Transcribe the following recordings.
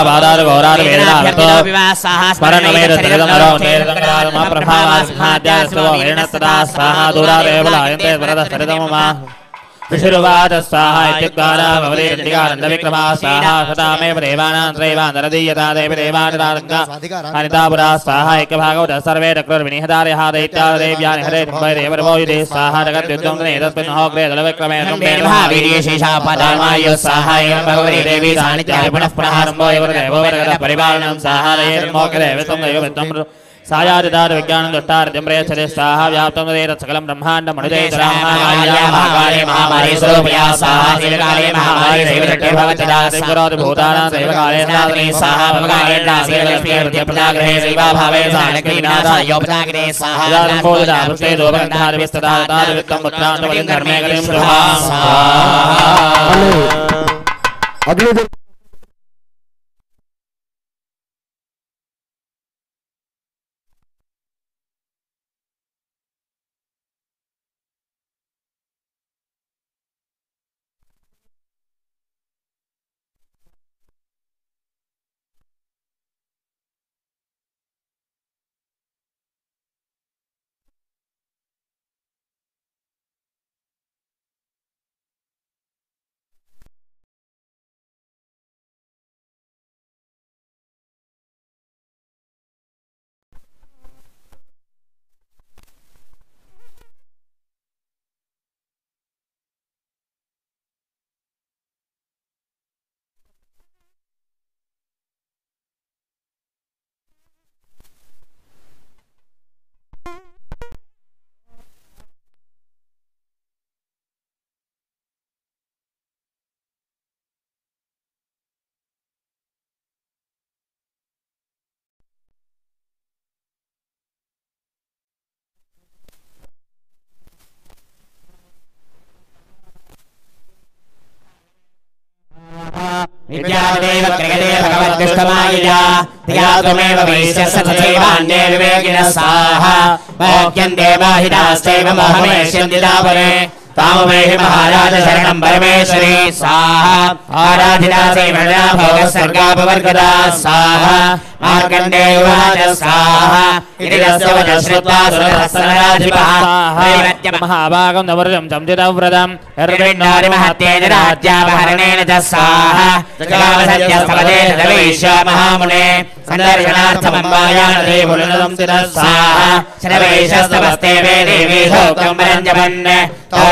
बादार गौरार वेदना भतो स्मरणमेर त्रिदमरो नेरदंगराम प्रभावास्खाद्यास्तव वेणस्तदा स्वाहा दूरादेवलायन्ते वरद सरिदममा विशुरुवाद स्वाहा इत्युद्गारा भवति चण्डिकानन्द विक्रमा स्वाहा शतामेव देवानां त्रैवानरदीयता देवी देवानारङ्गा अनितापुरा स्वाहा एकभागवत सर्वे चक्रर्विनिहतार्यः दैत्यादेव्यानि हरे तुम्भै देवरवो युधे स्वाहा जगद्युद्धं तस्मिन् होग्रे दलविक्रमे तुम्बेन महावीर्यशेषा पदामाय स्वाहा एवं भगवती देवी सानिध्याय पुनः पुनः आरम्भो एव देवो वर्गद परिपालनं स्वाहा देवमोक्षदे वित्तं दैववित्तं सायादिदार विज्ञानं दट्टार्जं प्रयच्छते स्वाहा व्याप्तं तदेत सकलं ब्रह्माण्डं मनुजैतरामाया महाकाले महामारी स्वरूपया स्वाहा देवकाले महामारी देवजटे भवतदा सिंहरोति भूतानां देवकाले नादने स्वाहा भवकाले नासीलक्ष्मी प्रत्यप्रदाग्रहे सेवा भावे सानकीनाथा योपदाग्रे स्वाहा दानपोदा पुष्टे दोबन्धार विस्तदा दार वित्तं पुत्रान् वलिं धर्मे गतिं स्वाहा अगले दिन विद्यादेव क्रियते भगवद्दुष्टमायया धियात्वमेव वैश्यसथैवान्ये विवेकिनः स्वाहा मोक्ष्यं देवाहितास्तेव मोहमेष्यन्ति दापरे तामवेहि महाराज शरणं परमेश्वरी स्वाहा आराधिता सेवना भोगसर्गापवर्गदा स्वाहा मार्कण्डेयवाच स्वाहा इति तस्य वचः श्रुत्वा सुरसहस्रराधिपः दैवत्यं महाभागं नवरजं संजितव्रतं निर्विण्णारि महत्येन राज्यापहरणेन च स्वाहा जगामसत्यस्तपदे तदवैश्य महामुने सन्दर्शनार्थमम्बायानदे पुनरदं तिरः स्वाहा शरवैशस्तपस्ते वे देवी शोकं वरञ्जपन्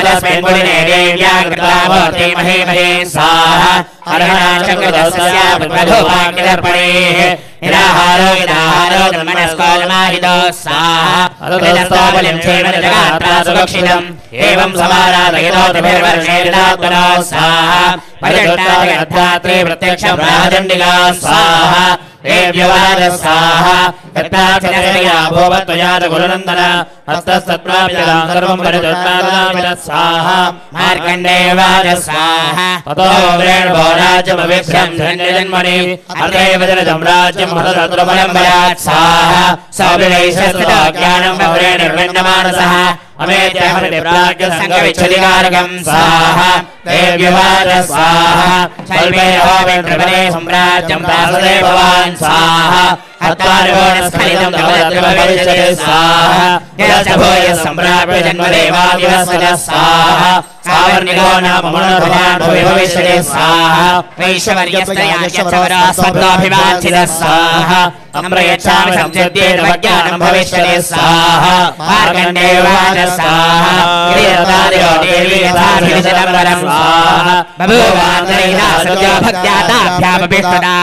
तस्मिन् पुलिने देव्या कृता मूर्ति महीमहे स्वाहा अर्हणाशङ्कृतस्य प्रभुभाग्यदर्पणेः निराहारो निराहारो निर्मनस्कोलमाहितो स्वाहा अदस्तोबलिं क्षेमजगात्रा सुरक्षितम् एवं समाराधयतोतिभिर्वर्षेर्दात्मनो स्वाहा परिचट्टाधिगद्धात्रे प्रत्यक्षं राजण्डिका स्वाहा देव्यवाद स्वाहा यत्ताक्षिणया भूवत्वया च गुरुनन्दन हस्तस्तत्प्राप्यतां सर्वं परिचट्टादामिन स्वाहा मार्कण्डेयवाद स्वाहा ततो वृण्भो राज्यमवीक्ष्यं धन्यजन्मनि अत्रैव जनजं राज्यं महदत्रबलं भयात् स्वाहा सौभिवैश्यस्थितो ज्ञानं बहुरे निर्विण्णमानसः अमेत्यहरिप्राज्ञसङ्गविच्छदिकारकं स्वाहा देव्यवाद स्वाहा शल्पेहो वेन्द्रवने सम्राज्यं प्रासदे भवान् स्वाहा हत्वारिवोणस्खलितं भवद्भविष्यति स्वाहा यश्च भूयः सम्प्राप्य जन्मदेवादिवस्य स्वाहा सावर्णिको नाम मनोभवान् भुवि भविष्यति स्वाहा वैश्यवर्यस्तयाज्ञचौरास्वप्नाभिवाञ्छितः स्वाहा अम्रयच्छामि संसिद्ध्येत वज्ञानं भविष्यति स्वाहा मार्कण्डेयवाच स्वाहा गिरिरतादिरो देवी यथाभिजनं वरं स्वाहा बभूवान्तरिता सत्यो भक्त्याताभ्यामभिष्टदा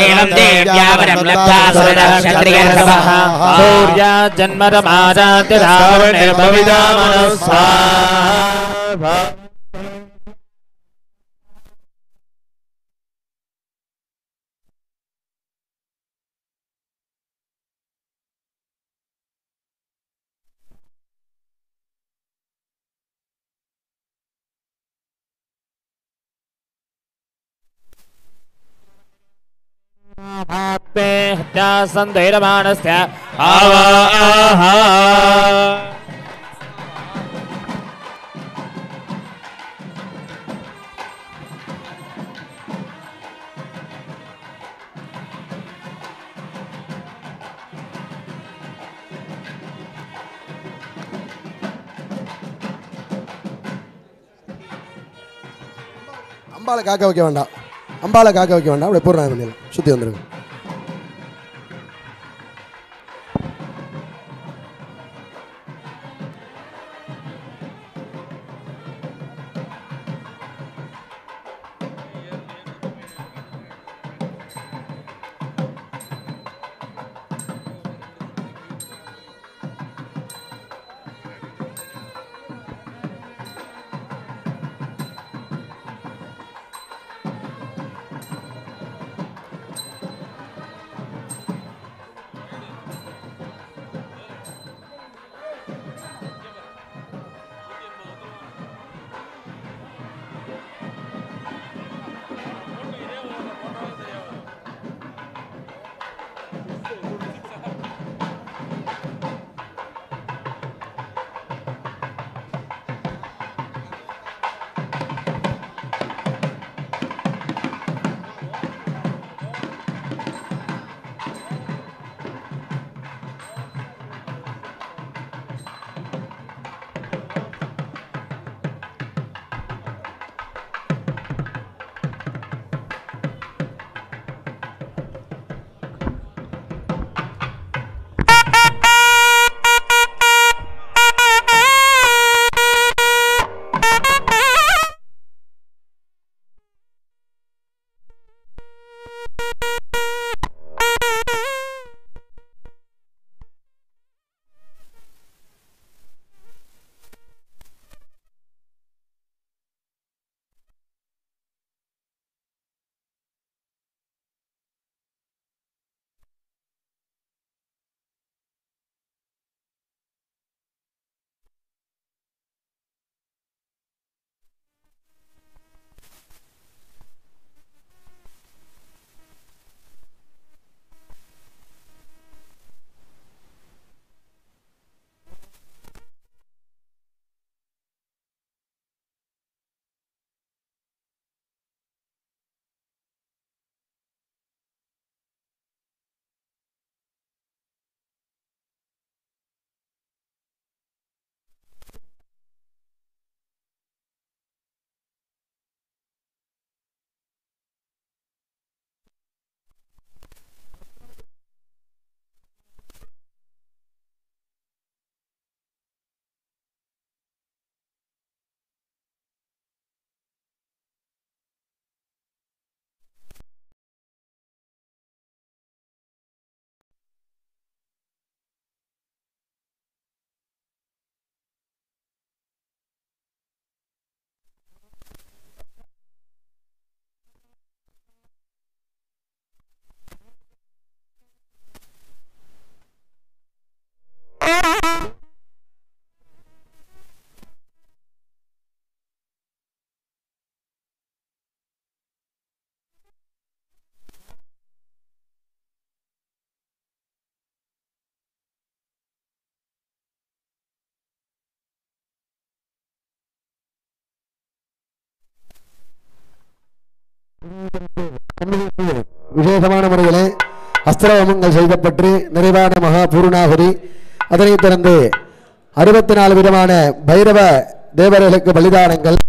एवं देव्या वरं लब्धा सुरतः क्षत्रियर्षभः सूर्या जन्मरमाजात्य रावणेर्भविदामनः स्वाहा भाप्ते हत्यासन्धैरमाणस्य आवाहा அம்பாவை காக்க வைக்க வேண்டாம், அம்பாவை காக்க வைக்க வேண்டாம். அப்படியே பூர்ணாயம் பண்ணிடலாம், சுற்றி வந்துருங்க. விசேஷமான முறையிலே அஸ்திரவமங்கள் செய்யப்பட்டு நிறைவான மகா பூர்ணாகுதி, அதனைத் தொடர்ந்து 64 விதமான பைரவ தேவர்களுக்கு பலிதானங்கள்,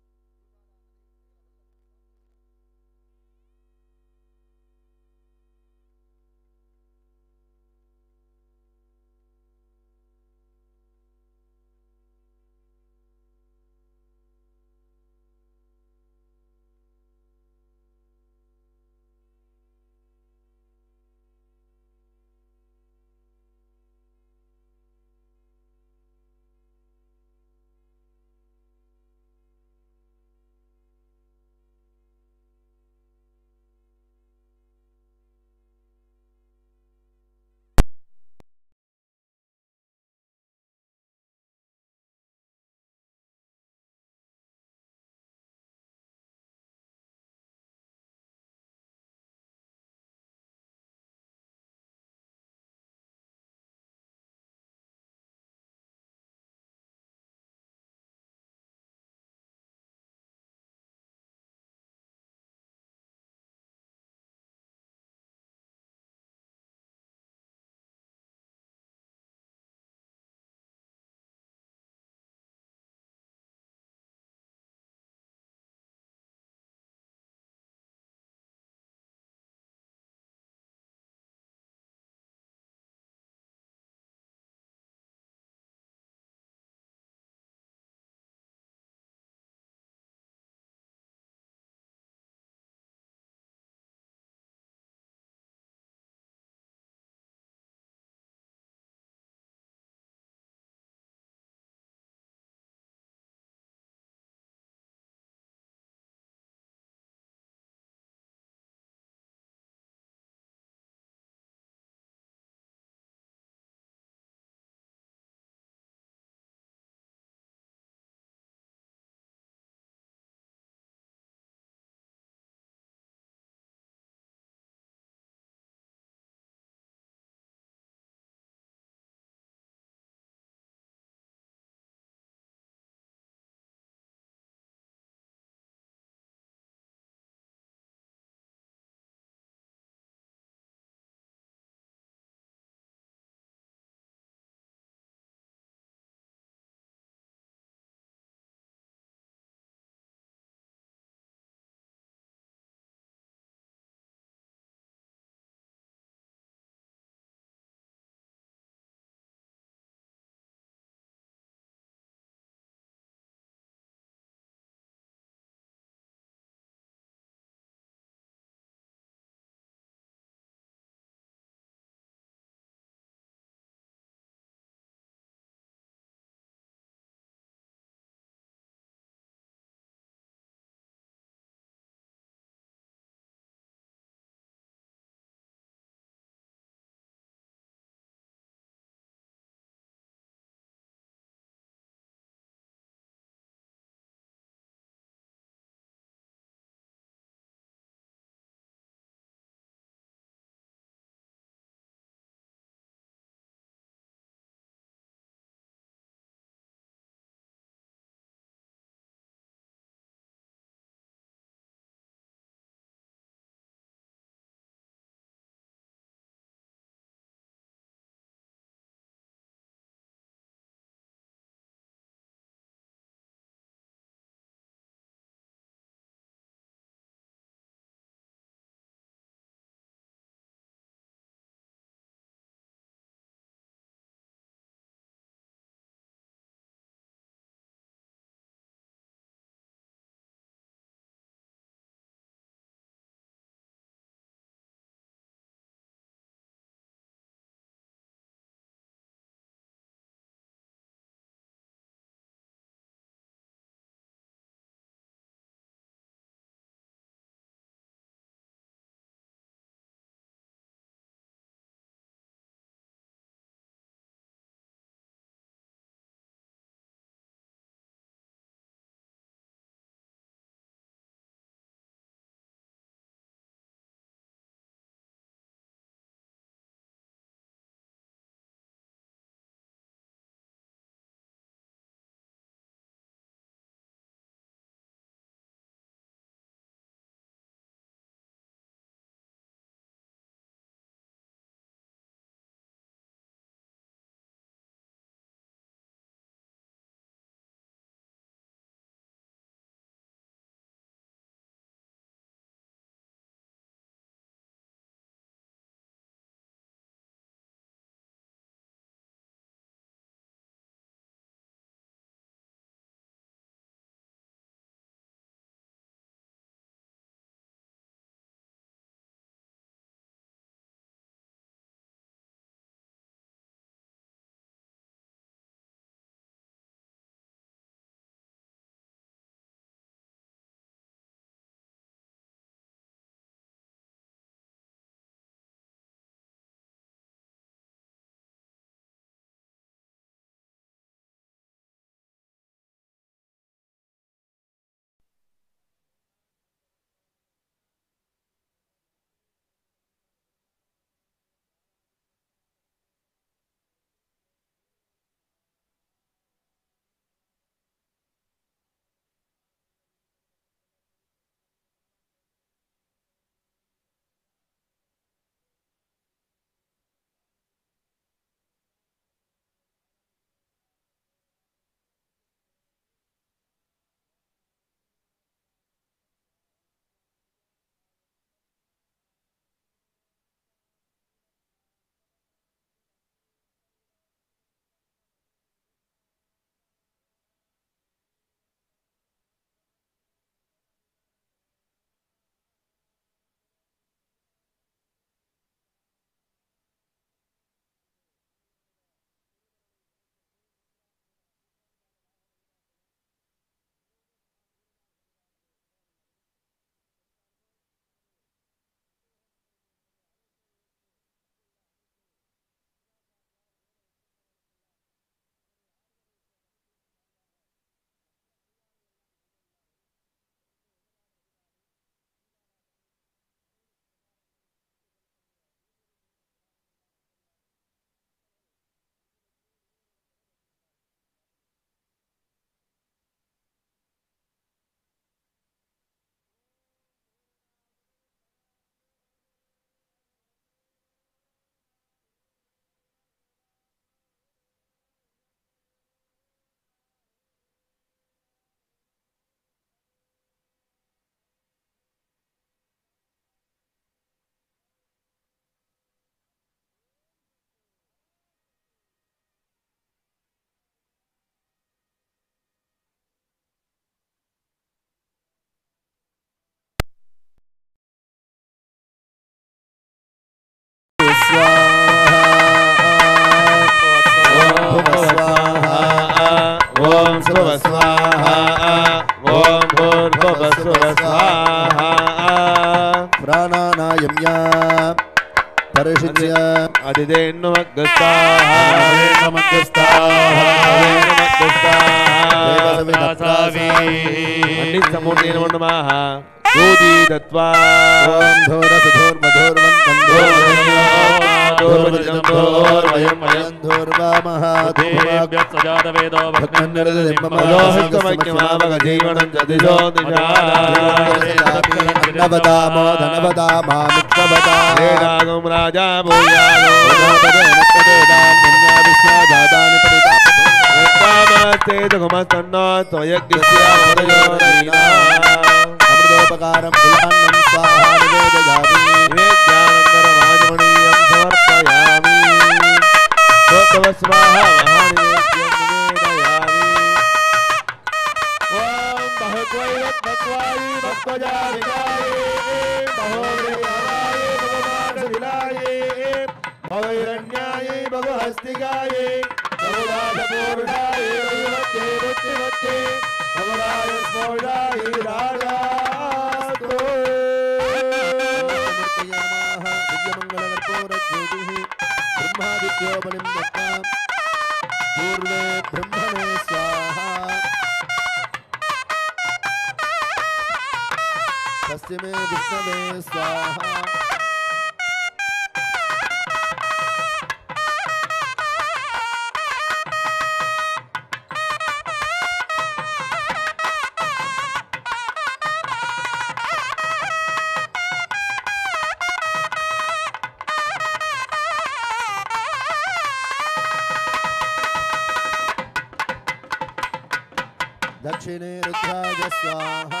दक्षिणे रुद्राय स्वाहा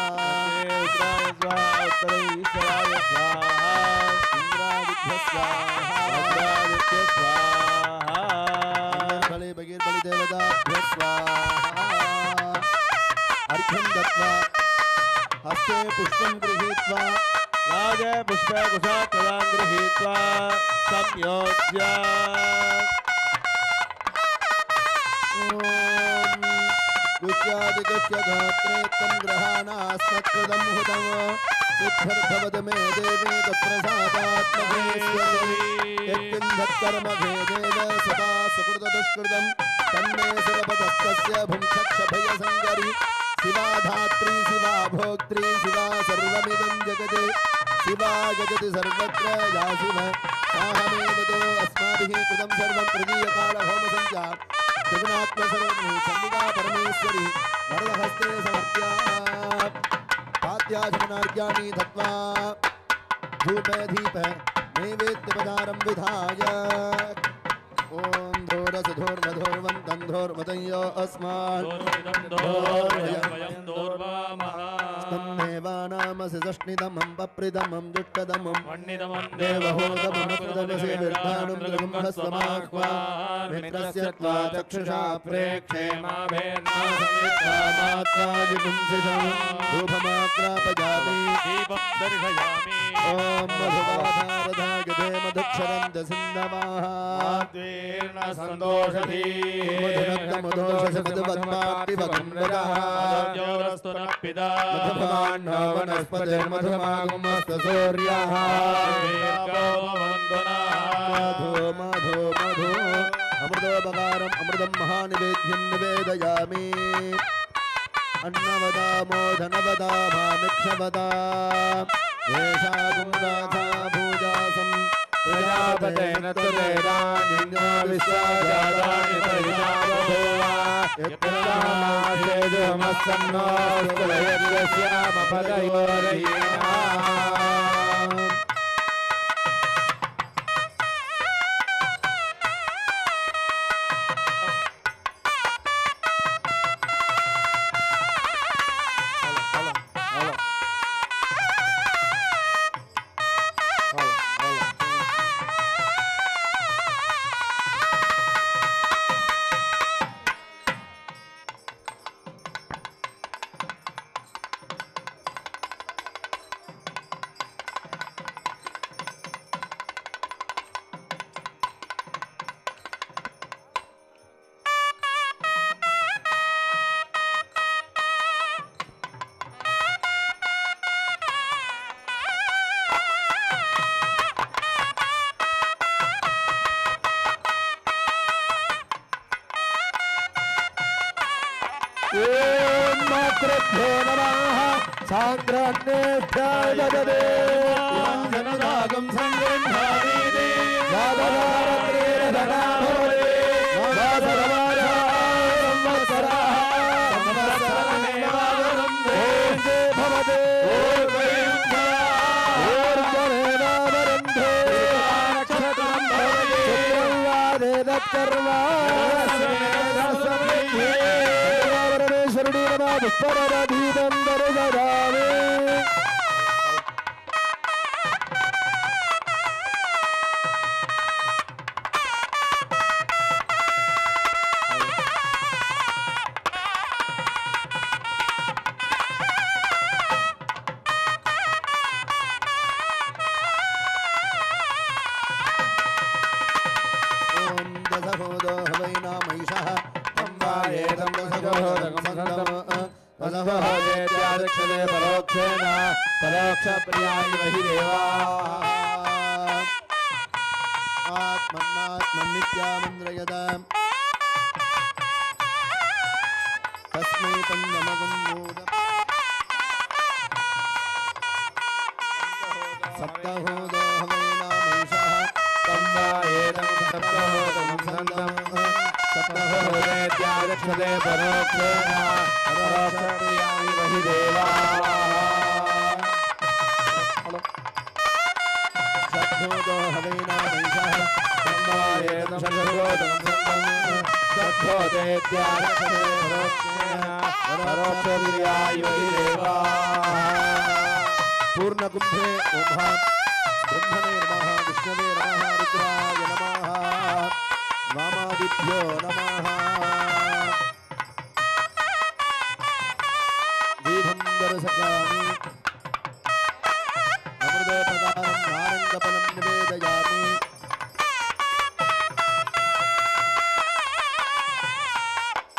उत्तरे ईश्वराय स्वाहा इंद्रादिभ्य स्वाहा रुद्रादिभ्य स्वाहा बलि भगीरबलि देवताभ्य स्वाहा अर्घ्यं दत्त्वा हस्ते पुष्पं गृहीत्वा राजे पुष्पे कुशाकरां गृहीत्वा संयोज्य गुह्यादिगस्य गोत्रे तं ग्रहाणास्मत्कृतं हुतं सिद्ध्यर्थवद मे देवी तत्प्रसादात्मकेश्वरी यत्किञ्चत्कर्मभेदेन सदा सुकृतदुष्कृतं तन्मे शिवपदस्तस्य भुङ्क्षभयसङ्करी शिवा धात्री शिवा भोक्त्री शिवा सर्वमिदं जगति शिवा जगति सर्वत्र या शिव साहमेव तो अस्माभिः कृतं सर्वं तृतीयकालहोमसञ्चा त्रिगुणात्मस्वरूपिणी चण्डिका परमेश्वरी वरदहस्ते समर्प्या पाद्याचमनार्घ्यानि दत्त्वा धूपे दीपे नैवेद्यपदारं विधाय ॐ धोरसधोर्मधोर्वन्तन्धोर्मदयो अस्मान् स्तम्भेवानामसि सष्णितमं पप्रितमं दुष्टतमं देवहोतमनुकृतमसेविर्धानं द्रगुंहस्वमाह्वा मित्रस्य त्वा चक्षुषा प्रेक्षे मात्राजिपुंसिषं धूपमात्रापयामि ॐ मधुवाधारधाय दे मधुक्षरन्त सिन्धवाः संतोषधी वनस्पतिर्मधुमागुमस्तसूर्यः मधु मधु अमृतोपकारम् अमृतं महानिवेद्यं निवेदयामि अन्नवदामो धनवदा भामिक्षवदा एषा गुंराधा भूजासं प्रजापतेन तुलेदानिन्यो विश्वाजातानि परिणामभूवा यत्तमासेजुमस्सन्नो स्तुलयज्ञस्यामपदयोरहीना ओम मातृभ्यो नमः सांग्राण्येभ्याय ददते जनदागं संगृह्णामि यादवारत्रेण धनाभवते वासरवारा संवत्सरः संवत्सरमेवावरुन्धे भवते ओर्वरेणावरुन्धे नक्षत्रं भवते शुक्रवारे दत्कर्मा परमेश्वरुडी नमः पुष्परधीतं दर्शयामि पूर्णकुंभे ओम ब्रह्मणे नमः विष्णवे नमः रुद्राय नमः वामादिभ्यो नमः दीपं दर्शयामि अमृतोपकारं नारङ्गफलं निवेदयामि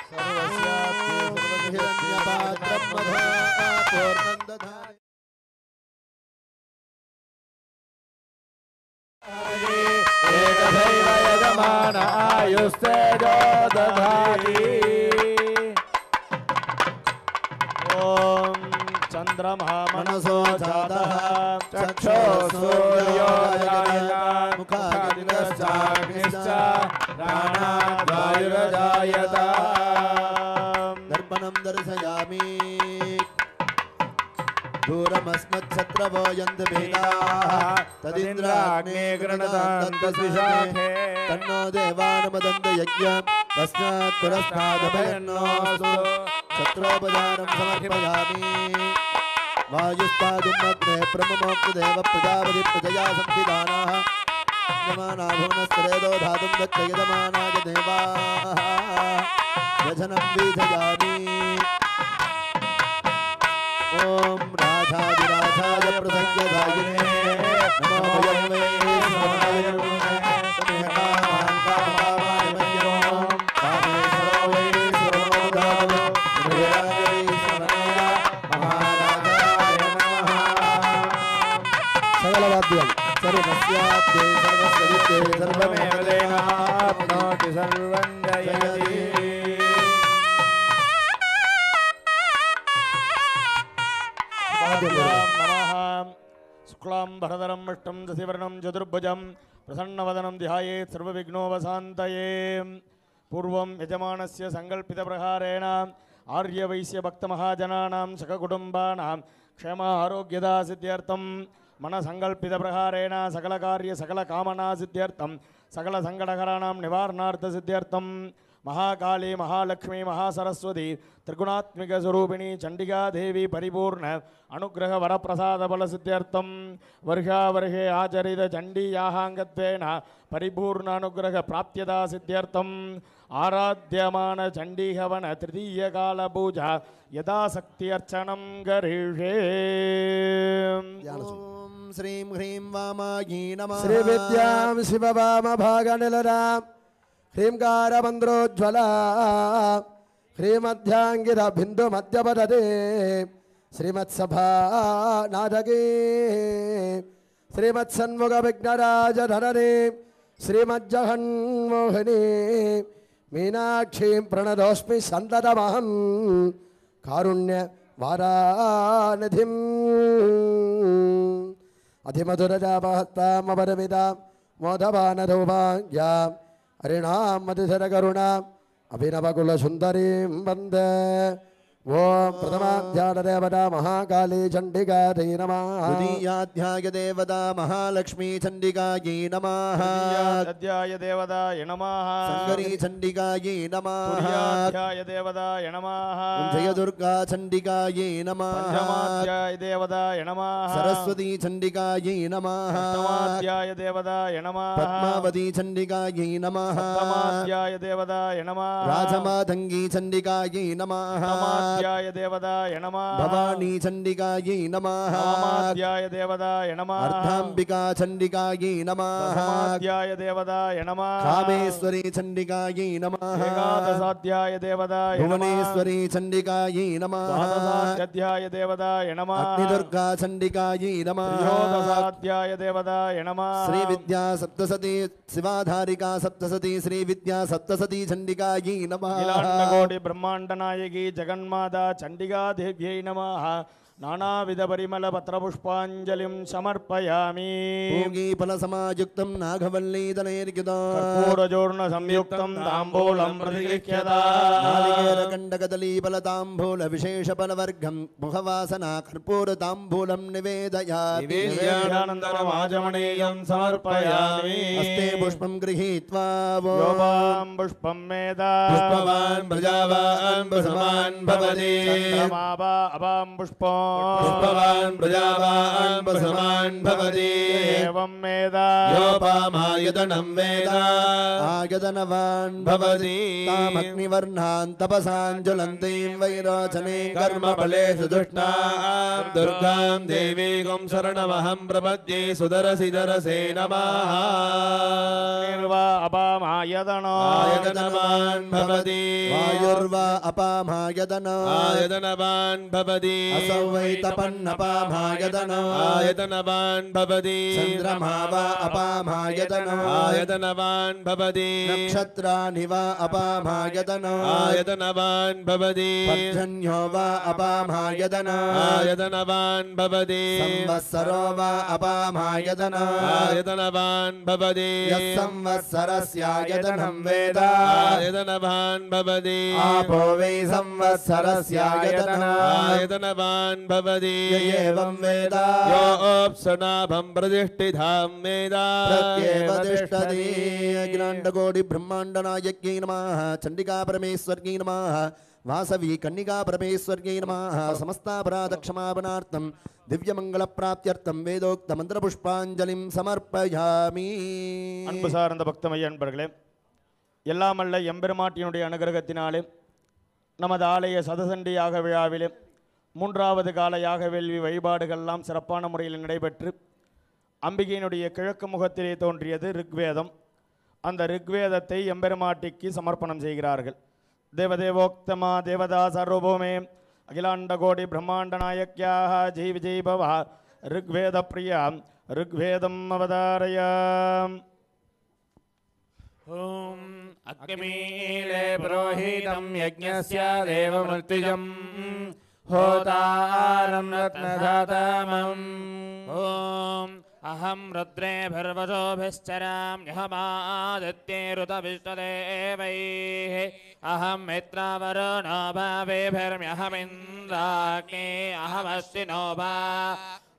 सर्वस्यास्ति सर्वहिरण्यपात्रं मधा पूर्णं दधामि एकदैव यजमान आयुस्तेजो दधाति ॐ चन्द्रमा मनसो जातः चक्षो सूर्यो जायत मुखाग्निश्च प्राणाद् वायुर्जायत दर्पणं दर्शयामि दूरमस्मच्छत्रवो यन्तभेदाः तदिन्द्राग्ने गृणतान्तस्विशाखे तन्नो देवानुमदन्त यज्ञं तस्मात् पुरस्तादभयन्नोऽस्तु छत्रोपचारं समर्पयामि वायुस्तादुमग्ने प्रममोक्तदेव प्रजापति प्रजया संविधानाः यमानाभुवनस्तरेदो धातुं दक्षयजमानाय देवाः यजनं वीधयामि ओम राधादिराधाय प्रसंज्ञदायिने नमो वयं वै स्वाहाय तमेकामाङ्कामाय मह्यं कामेश्वरो वै सर्वोदावो निराजै स्मरणेन महाराजाय नमः सकलवाद्यं सर्वस्याद्ये सर्वस्वरिते सर्वमेव तेनाप्नोति सर्वं जयति शुक्लां भरधरं विष्णुं शशिवर्णं चतुर्भुजं प्रसन्नवदनं ध्यायेत् सर्वविघ्नोपशान्तये पूर्वं यजमानस्य सङ्कल्पितप्रकारेण आर्यवैश्यभक्तमहाजनानां सककुटुम्बानां क्षेम आरोग्यदा सिद्ध्यर्थं मनसङ्कल्पितप्रकारेण सकलकार्य सकलकामना सिद्ध्यर्थं सकलसङ्कटहराणां निवारणार्थसिद्ध्यर्थं महाकाली महालक्ष्मी महासरस्वती त्रिगुणात्मिक स्वरूपिणी चंडिका देवी परिपूर्ण अनुग्रह वरप्रसाद बल सिद्ध्यर्थम वर्षा वर्षे आचरित चंडी याहांगत्वेन परिपूर्ण अनुग्रह प्राप्यता सिद्ध्यर्थम आराध्यमान चंडी हवन तृतीय काल पूजा यथाशक्ति अर्चनं करिष्ये। ओम श्रीं ह्रीं वामायी नमः श्री विद्यां शिववाम भागनिलरां ह्रींकारमन्द्रोज्ज्वला ह्रीमध्यांगिरा बिंदु मध्यपदे श्रीमत्सभा नाटके श्रीमत्सन्मुख विघ्नराज धरणे श्रीमज्जगन्मोहिनी मीनाक्षीं प्रणतोऽस्मि सन्ततमहं कारुण्य वारानिधिम् अधिमधुरजापहस्तामपरमितां मोदवानधौभाग्यां हरिणां मधुधरकरुणाम् अभिनवकुलसुन्दरीं वन्दे ओम प्रथमाध्यायदेवता महाकाली चंडिकायै नमः। द्वितीयाध्यायदेवता महालक्ष्मी चंडिकायै नमः। तृतीयाध्यायदेवताय नमः। शंकरी चंडिकायै नमः। तुर्याध्यायदेवताय नमः। जयदुर्गा चंडिकायै नमः। पंचमाध्यायदेवताय नमः। सरस्वती चंडिकायै नमः। अष्टमाध्यायदेवताय नमः। पद्मावती चंडिकायै नमः। सप्तमाध्यायदेवताय नमः। राजमातंगी चंडिकायै नमः। देवताय नमः। भवानी चंडिकायै नमः। नवमाध्याय देवताय नमः। अर्धांबिका चंडिकायै नमः। दशमाध्याय देवताय नमः। कामेश्वरी चंडिकायै नमः। एकादशाध्याय देवताय नमः। भुवनेश्वरी चंडिकायै नमः। द्वादशाध्याय देवताय नमः। अग्निदुर्गा चंडिकायै नमः। त्रयोदशाध्याय देवताय नमः। श्री विद्या सप्तसती शिवाधारिका सप्तसती श्री विद्या सप्तसती चंडिकायै नमः। अखिलांडकोटि ब्रह्मांड नायकी जगन्माता चंडिका देव्यै नमः। नानाविध परिमल पत्र पुष्पांजलिं समर्पयामि। पूगी फलसमायुक्तं नागवल्लीदलैर्युतं कर्पूरचूर्ण संयुक्तं ताम्बूलं प्रतिगृह्यता। नालिकेरकण्डकदलीफलताम्बूल विशेषफलवर्गं मुखवासना कर्पूरताम्बूलं निवेदयामि। निवेद्यानन्दनमाचमनीयं समर्पयामि। हस्ते पुष्पं गृहीत्वा योपां पुष्पं मेधा पुष्पवान् प्रजावान् पुष्पवान् भवति। चन्द्रमापा अपां पुष्पं पुष्पवान् प्रजावान् पुष्पवान् भवति। एवं मेधा योपामायतनं वेद आयतनवान् भवति। तामग्निवर्णान् तपसां ज्वलन्तीं वैरोचने कर्मफलेषु दुष्टां दुर्गां देवीं शरणमहं प्रपद्ये सुदरसि दरसे नमः। निर्वा अपामायतनो आयतनवान् भवति। वायुर्वा अपामायतनो आयतनवान् भवति। असौ वै तपन्नपामायतनो आयतनवान् भवति। चन्द्रमा वा अपामायतनो आयतनवान् भवति। नक्षत्राणि वा अपामायतनो आयतनवान् भवति। पर्जन्यो वा अपामायतनो आयतनवान् भवति। संवत्सरो वा अपामायतनो आयतनवान् भवति। यः संवत्सरस्यायतनं वेद आयतनवान् भवति। आपो वै संवत्सरस्यायतनो आयतनवान् भवति। एवं वेद यो अप्सनाभं प्रतिष्ठितां वेद प्रत्येव तिष्ठति। अखिलाण्डकोटि ब्रह्माण्ड नायक्यै नमः। चण्डिका परमेश्वर्यै नमः। वासवी कन्निका परमेश्वर्यै नमः। समस्तापराधक्षमापणार्थं दिव्यमङ्गलप्राप्त्यर्थं वेदोक्त मन्त्रपुष्पाञ्जलिं समर्पयामि। அன்பு சார்ந்த பக்தமைய அன்பர்களே, எல்லாமல்ல எம்பெருமாட்டியினுடைய அனுகிரகத்தினாலே நமது ஆலய சதசண்டி யாக விழாவிலே மூன்றாவது கால யாக வேள்வி வழிபாடுகள்லாம் சிறப்பான முறையில் நடைபெற்று அம்பிகையினுடைய கிழக்கு முகத்திலே தோன்றியது ரிக்வேதம். அந்த ரிக்வேதத்தை எம்பெருமாட்டிக்கு சமர்ப்பணம் செய்கிறார்கள். தேவதேவோக்தமா தேவதா சர்வபூமே அகிலாண்டகோடி பிரம்மாண்ட நாயக்யாக ஜெய் விஜய் பவா ரிக்வேத பிரியா ரிக்வேதம் அவதாரயாம். ओम अग्निमीले पुरोहितं यज्ञस्य देवमृत्युजं होतारं रत्नधातमम्। ओम अहं रुद्रेभिर्वचोभिश्चराम्यहमादित्यैरुतविष्टदेवैः अहं मित्रावरुणो भावेभिर्म्यहमिन्द्राग्ने अहमश्विनो भा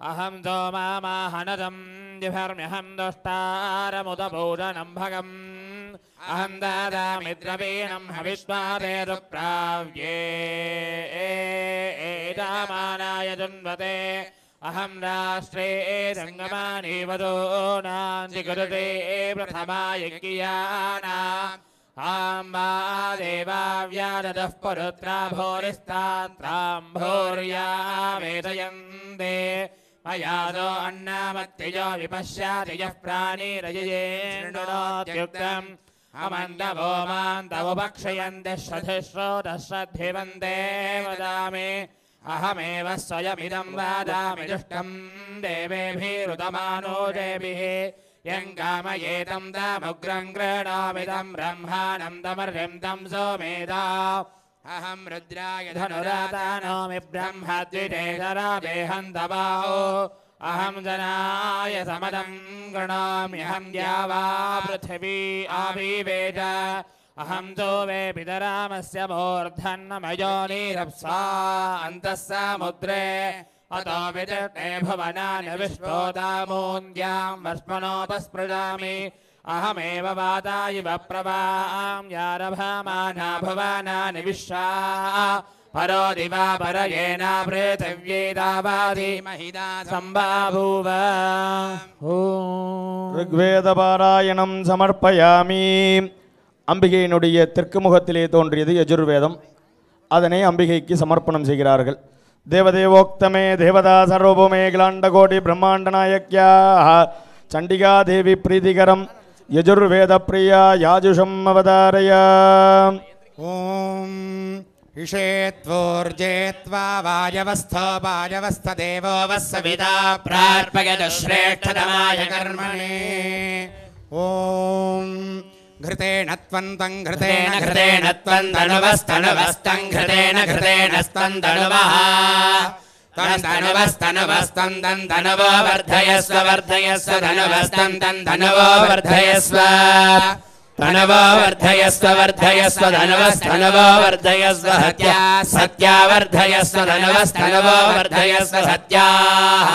अहं सोमामाहनदं जिभर्म्यहं दुष्टारमुदपूजनं भगम् अहं दादामिद्रवीणं हविष्मादेरुप्राव्ये एतामानाय जुन्वते अहं राष्ट्रे सङ्गमानि वधूनां जिगुरुते प्रथमायज्ञियानाम् आम्बा देवाव्यादः पुरुत्रा भूरिस्तात्रां भूर्या वेदयन्ते मयादो अन्नामत्तिजो विपश्याति यः प्राणिरययेन्दुनोत्युक्तम् अमन्दवो मां तव भक्षयन्ति श्रद्धिवन्ते वदामि अहमेव स्वयमिदं वादामि दुष्टं देवेभिरुतमानो देभिः यङ्गामयेतं तमुग्रं गृह्णामिदं ब्रह्माणं तमर्यं तं सोमेधा अहं रुद्राय धनुरातानोमि ब्रह्मद्विजेतराभेहन्तबाहो अहं जनाय समदं गृह्णाम्यहं द्यावा पृथिवी आविवेद अहं तो वे पितरामस्य मूर्धन्नमयोनिरप्सा अन्तः समुद्रे अतो विदर्णे भुवनानि विश्वोदामून्द्यां वस्मनोपस्पृजामि अहमेव वाता इव प्रवां यारभमाना भुवनानि विश्वा परो दिवा परयेना पृथिव्येदावादि महिदा सम्बाभूव ऋग्वेदपारायणं समर्पयामि அம்பிகையினுடைய தெற்கு முகத்திலே தோன்றியது யஜுர்வேதம். அதனை அம்பிகைக்கு சமர்ப்பணம் செய்கிறார்கள். தேவதேவோக்தமே தேவதா சர்வபூமே கிலாண்டகோடி பிரம்மாண்ட நாயக்யா சண்டிகா தேவி பிரீதிகரம் யஜுர்வேத பிரியா யாஜுஷம் அவதாரயா. ஓம் இஷேத்வோர்ஜேத்வா வாயவஸ்தோ வாயவஸ்தேவோ வஸ்ஸவிதா பிரார்ப்பயது ஸ்ரேஷ்டதமாய கர்மணே. ஓம் घृतेन त्वन्तं घृतेन घृतेन त्वन्तनुवस्तनुवस्तं घृतेन घृतेन स्तन्दनुवः तन्तनुवस्तनुवस्तं तन्तनुवो वर्धयस्व वर्धयस्व धनुवस्तं तन्तनुवो वर्धयस्व तनुवो वर्धयस्व वर्धयस्व धनुवस्तनुवो वर्धयस्व सत्या सत्या वर्धयस्व धनुवस्तनुवो वर्धयस्व सत्याः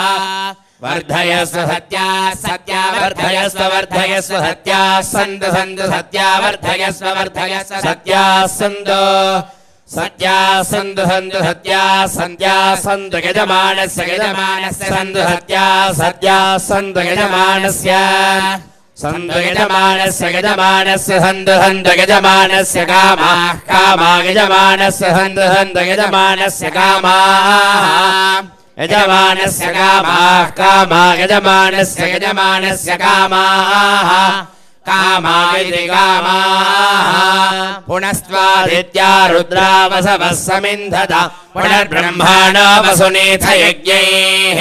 वर्धयस्व सत्या सत्या वर्धयस्व वर्धयस्व सत्या सन्द सन्द सत्या वर्धयस्व वर्धयस्व सत्या सन्दो सत्या सन्द सन्द सत्या सन्त्या सन्द यजमानस्य यजमानस्य सन्द सत्या सत्या सन्द यजमानस्य सन्द यजमानस्य यजमानस्य सन्द सन्द यजमानस्य कामा कामा यजमानस्य सन्द सन्द यजमानस्य कामाः यजमानस्य कामाः कामा यजमानस्य यजमानस्य कामाः कामा इति कामाः पुनस्त्वादित्या रुद्रावसवः समिन्धत पुनर्ब्रह्माणो वसुनेथ यज्ञैः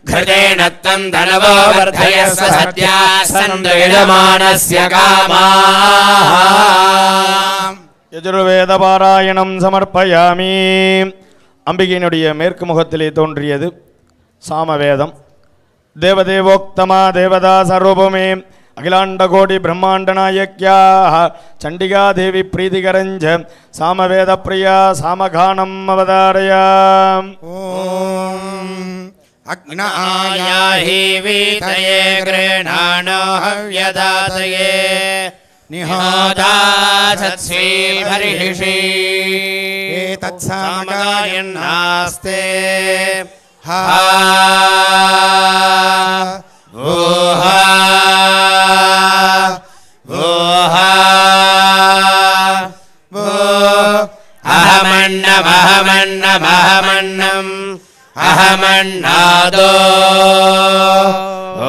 घृतेन त्वं धनवो वर्धयस्व सत्या सन्द यजमानस्य कामाः. யஜுர்வேதபாராயணம் சமர்ப்பயாமி. அம்பிகையினுடைய மேற்கு முகத்திலே தோன்றியது சாமவேதம். தேவதேவோக்தமா தேவதா சர்வபூமே அகிலாண்டகோடி பிரம்மாண்ட நாயக்யா சண்டிகா தேவி பிரீதிகரஞ்ச சாமவேத பிரியா சாமகானம் அவதாரயா. ஓம் அக்னாயாஹி வீதயே கிருணாணோ ஹவ்யதாதயே निहोदासत्स्वी बर्हिषि एतत्सामगायन्नास्ते हा वोहा वोहा वो अहमन्नमहमन्नमहमन्नम् अहमन्नादो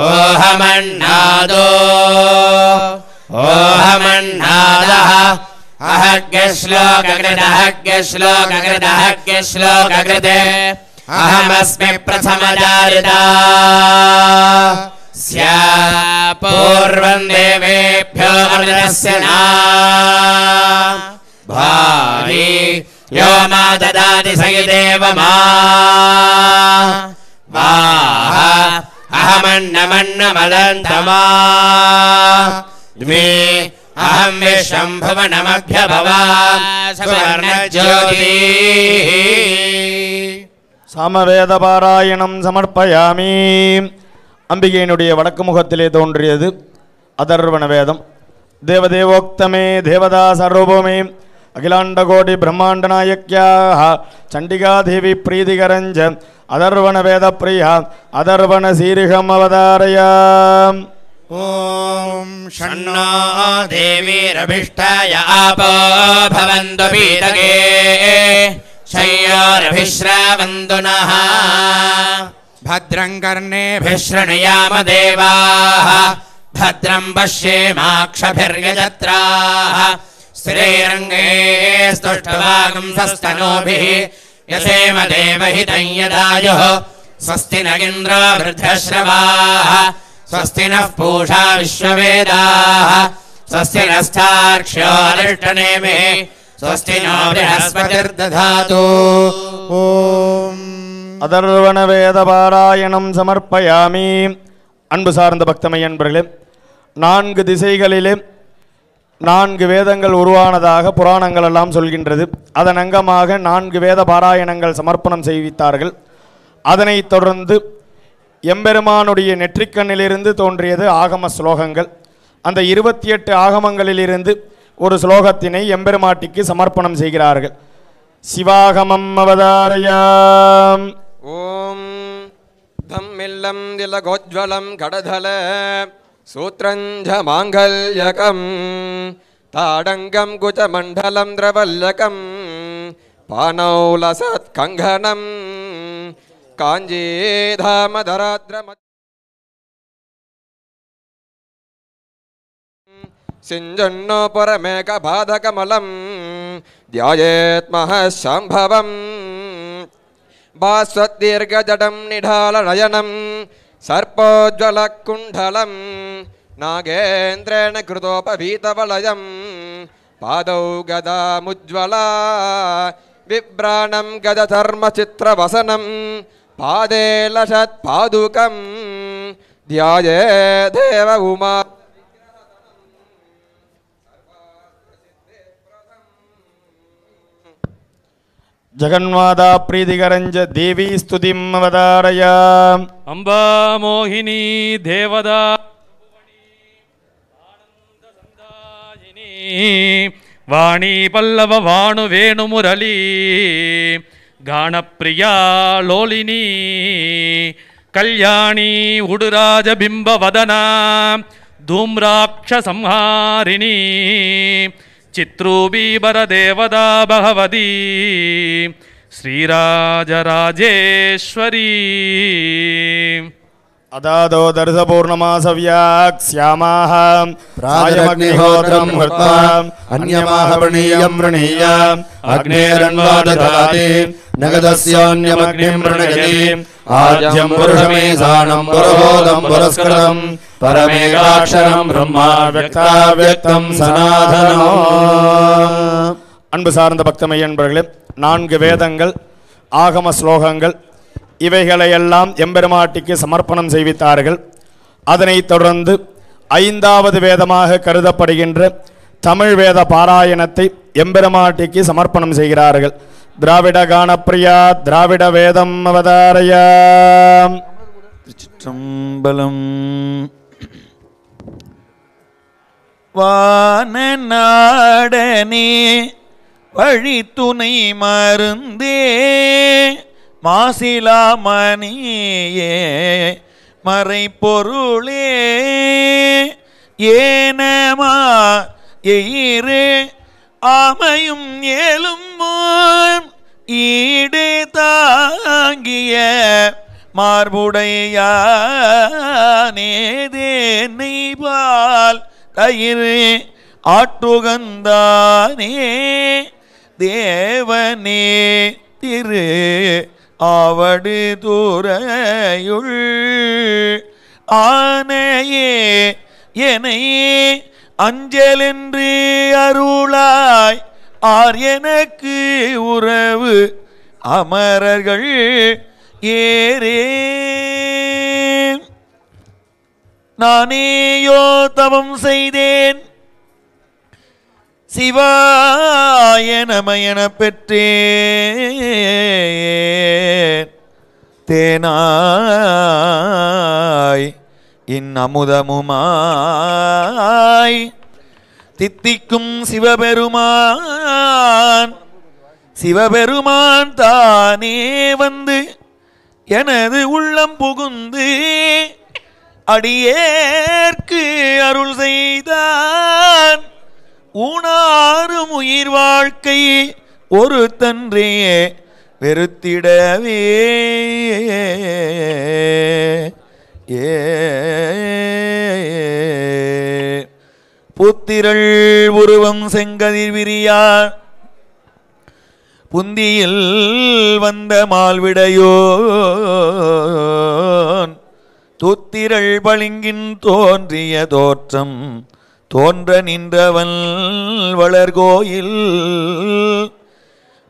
ओहमन्नादो ओहमन्नादः अहग्यश्लोककृते अहमस्मि प्रथमजारिता स्या पूर्वं देवेभ्यो अमृतस्य ना भावी यो मा ददाति सयिदेव मा वाह अहमन्नमन्नमदन्तमा द्वे अहं विश्वम्भुवनमभ्यभवा सुवर्णज्योतिः. சாமவேதபாராயணம் சமர்ப்பயாமி. அம்பிகையினுடைய வடக்கு முகத்திலே தோன்றியது அதர்வண வேதம். தேவதேவோக்தமே தேவதா சர்வபூமே அகிலாண்டகோடி பிரம்மாண்ட நாயக்யா சண்டிகா தேவி பிரீதிகரஞ்ச அதர்வண வேத பிரியா அதர்வண சீரிஷம் அவதாரயா. ஓம் ஷண்ணோ தேவீரபிஷ்டாய ஆபோ பவந்து பீதகே शय्योरभिश्रावन्तु नः भद्रं कर्णेभिः शृणुयाम देवाः भद्रं पश्येमाक्षभिर्यजत्राः स्थिरैरङ्गे स्तुष्टवागुंसस्तनूभिः यसेम देवहितं यदायुः स्वस्ति न इन्द्रो वृद्धश्रवाः स्वस्ति नः पूषा विश्ववेदाः स्वस्ति नस्तार्क्ष्यो अरिष्टनेमिः स्वस्ति नो बृहस्पतिर्दधातु ஓம் அதர்வண வேத பாராயணம் சமர்ப்பயாமி. அன்பு சார்ந்த பக்தமையன்பர்களே, 4 திசைகளிலே 4 வேதங்கள் உருவானதாக புராணங்கள் எல்லாம் சொல்கின்றது. அதன் அங்கமாக 4 வேத பாராயணங்கள் சமர்ப்பணம் செய்வித்தார்கள். அதனைத் தொடர்ந்து எம்பெருமானுடைய நெற்றிக்கண்ணிலிருந்து தோன்றியது ஆகம ஸ்லோகங்கள். அந்த 28 ஆகமங்களிலிருந்து ஒரு ஸ்லோகத்தினை எம்பெருமாட்டிக்கு சமர்ப்பணம் செய்கிறார்கள். சிவாகமம் அவதாரயாம். ஓம் தம்மில்லம் திலகோஜ்வலம் கடதல சூத்ரஞ்ச மாங்கல்யகம் தாடங்கம் குஜமண்டலம் திரவல்லகம் பானௌலசத் கங்கணம் காஞ்சீதாமதராத்ரம சிஞ்சன்னோ பரமேக பாதகமலம் த்யாயேத் மஹசம்பவம் பாஸ்வதீர்கஜடம் நிடாலநயனம் சர்ப்போஜ்வலக்குண்டலம் நாகேந்திரேண கிருதோபவீதவலயம் பாதௌ கதாமுஜ்வலா விப்ராணம் கததர்மசித்திரவசனம் பாதே லசத் பாதுகம் த்யாயே தேவ உமா ஜகன்மாதா பிரீதிகரஞ்ச தேவி ஸ்துதிம் அவதாரயாம். அம்பா மோகினி தேவதா வாணி பல்லவ வாணு வேணு முரளி கானப்பிரியா லோலினி கல்யாணி உடுராஜ பிம்ப வதனா தூம்ராட்ச சம்ஹாரிணி चित्रूबीबर देवदा भगवती श्रीराजराजेश्वरी अदादो दर्शपूर्णमासव्याक् श्यामाः प्राजमग्निहोत्रं हृत्वा अन्यमाह वृणीयं वृणीय अग्नेरन्वादधाति नगदस्योऽन्यमग्निं वृणयति आज्यं पुरुषमेधानं पुरोहोदं पुरस्कृतं परमेकाक्षरं ब्रह्मा व्यक्ताव्यक्तं सनातनो. அன்பு சார்ந்த பக்தமையன்பர்களே, 4 வேதங்கள் ஆகம ஸ்லோகங்கள் இவைகளையெல்லாம் எம்பெருமாட்டிக்கு சமர்ப்பணம் செய்வித்தார்கள். அதனைத் தொடர்ந்து 5வது வேதமாக கருதப்படுகின்ற தமிழ் வேத பாராயணத்தை எம்பெருமாட்டிக்கு சமர்ப்பணம் செய்கிறார்கள். திராவிட கானப்பிரியா திராவிட வேதம் அவதாரயாம். திருச்சிற்றம்பலம். வானநாடனே வழி துணை மருந்தே மாசிலாமணியே மறைப்பொருளே ஏனமா எயிறு ஆமையும் ஏழும் ஈடு தாங்கிய மார்புடையானேதேனை பால் தயிர் ஆட்டுகந்தானே தேவனே திரு ஆவடு தூரையுள் ஆனையே எனையே அஞ்சலென்று அருளாய் ஆர் எனக்கு உறவு அமரர்கள் ஏரே நானேயோ தவம் செய்தேன் சிவாய நமயன பெற்றேன் தேனாய் இன்னமுதமுமாய் தித்திக்கும் சிவபெருமான் தானே வந்து எனது உள்ளம் புகுந்து அடியேற்கு அருள் செய்தான். ஊனாரும் உயிர் வாழ்க்கை ஒரு தன்றே வெறுத்திடவே புத்திரள் உருவம் செங்கதிர் விரியார் புந்தியில் வந்த மால்விடையோன் தூத்திரள் பளிங்கின் தோன்றிய தோற்றம் தோன்ற நின்றவன் வளர்கோயில்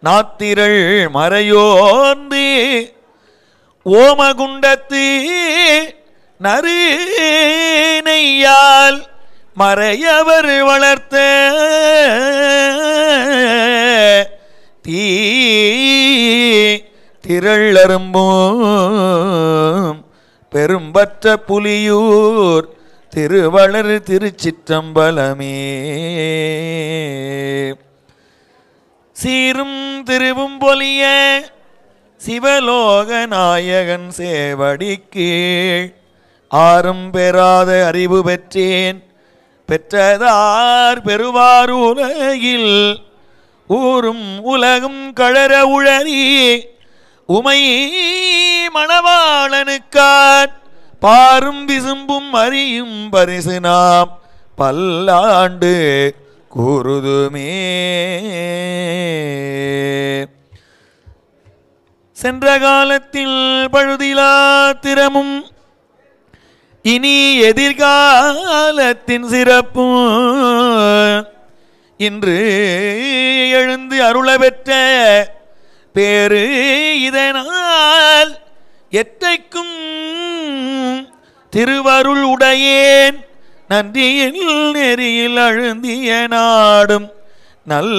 நாத்திரள் மறையோர்ந்து ஓமகுண்டத்து நறுநெய்யால் மறையவர் வளர்த்த தீ திரளரும்பும் பெரும்பற்ற புலியூர் திருவளர் திருச்சிற்றம்பலமே சீரும் திருவும் பொலிய சிவலோக நாயகன் சேவடி கீழ் ஆறும் பெறாத அறிவு பெற்றேன் பெற்றதார் பெறுவார் உலகில் ஊரும் உலகும் கழற உழறி உமை மணவாளனுக்கார் பாரும் விசும்பும் அறியும் பரிசு நாம் பல்லாண்டு கூறுதுமே. சென்ற காலத்தில் பழுதிலா திறமும் இனி எதிர்காலத்தின் சிறப்பும் இன்று எழுந்து அருள பெற்ற பேரு இதனால் எத்தைக்கும் திருவருள் உடையேன் நன்றியில் நெறியில் அழுந்திய நாடும் நல்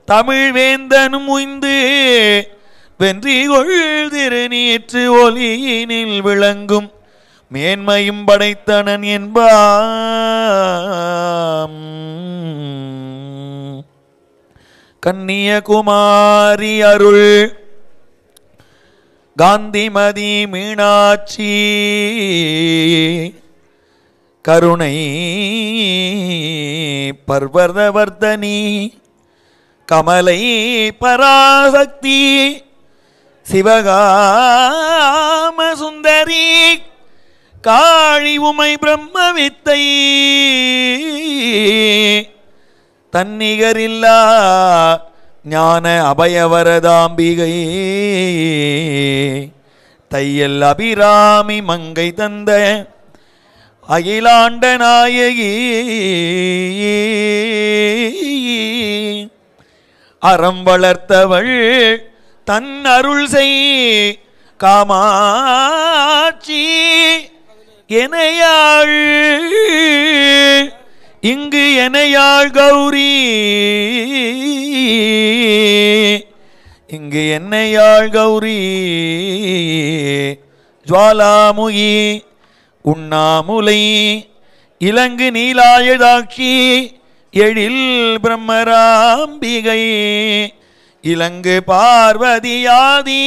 தமிழ் வேந்தனும் உய்ந்து வென்றிகொள் திருநீற்று ஒலியினில் விளங்கும் மேன்மையும் படைத்தனன் என்பாம். கன்னியகுமாரி அருள் காந்திமதி மீனாட்சி கருணை பர்வதவர்தனி கமலை பராசக்தி சிவகாம சுந்தரி காழி உமை பிரம்மவித்தை தன்னிகரில்லா ஞான அபயவரதாம்பிகை தையல் அபிராமி மங்கை தந்த அகிலாண்ட நாயகி அறம் வளர்த்தவள் தன் அருள் செய் காமாட்சி எனையாள் இங்கு எனையாள் கௌரி இங்கு என்னையாள் கௌரி ஜுவாலாமுகி உண்ணாமுலை இலங்கு நீலாயதாட்சி எழில் பிரம்மராம்பிகை இலங்கு பார்வதியாதி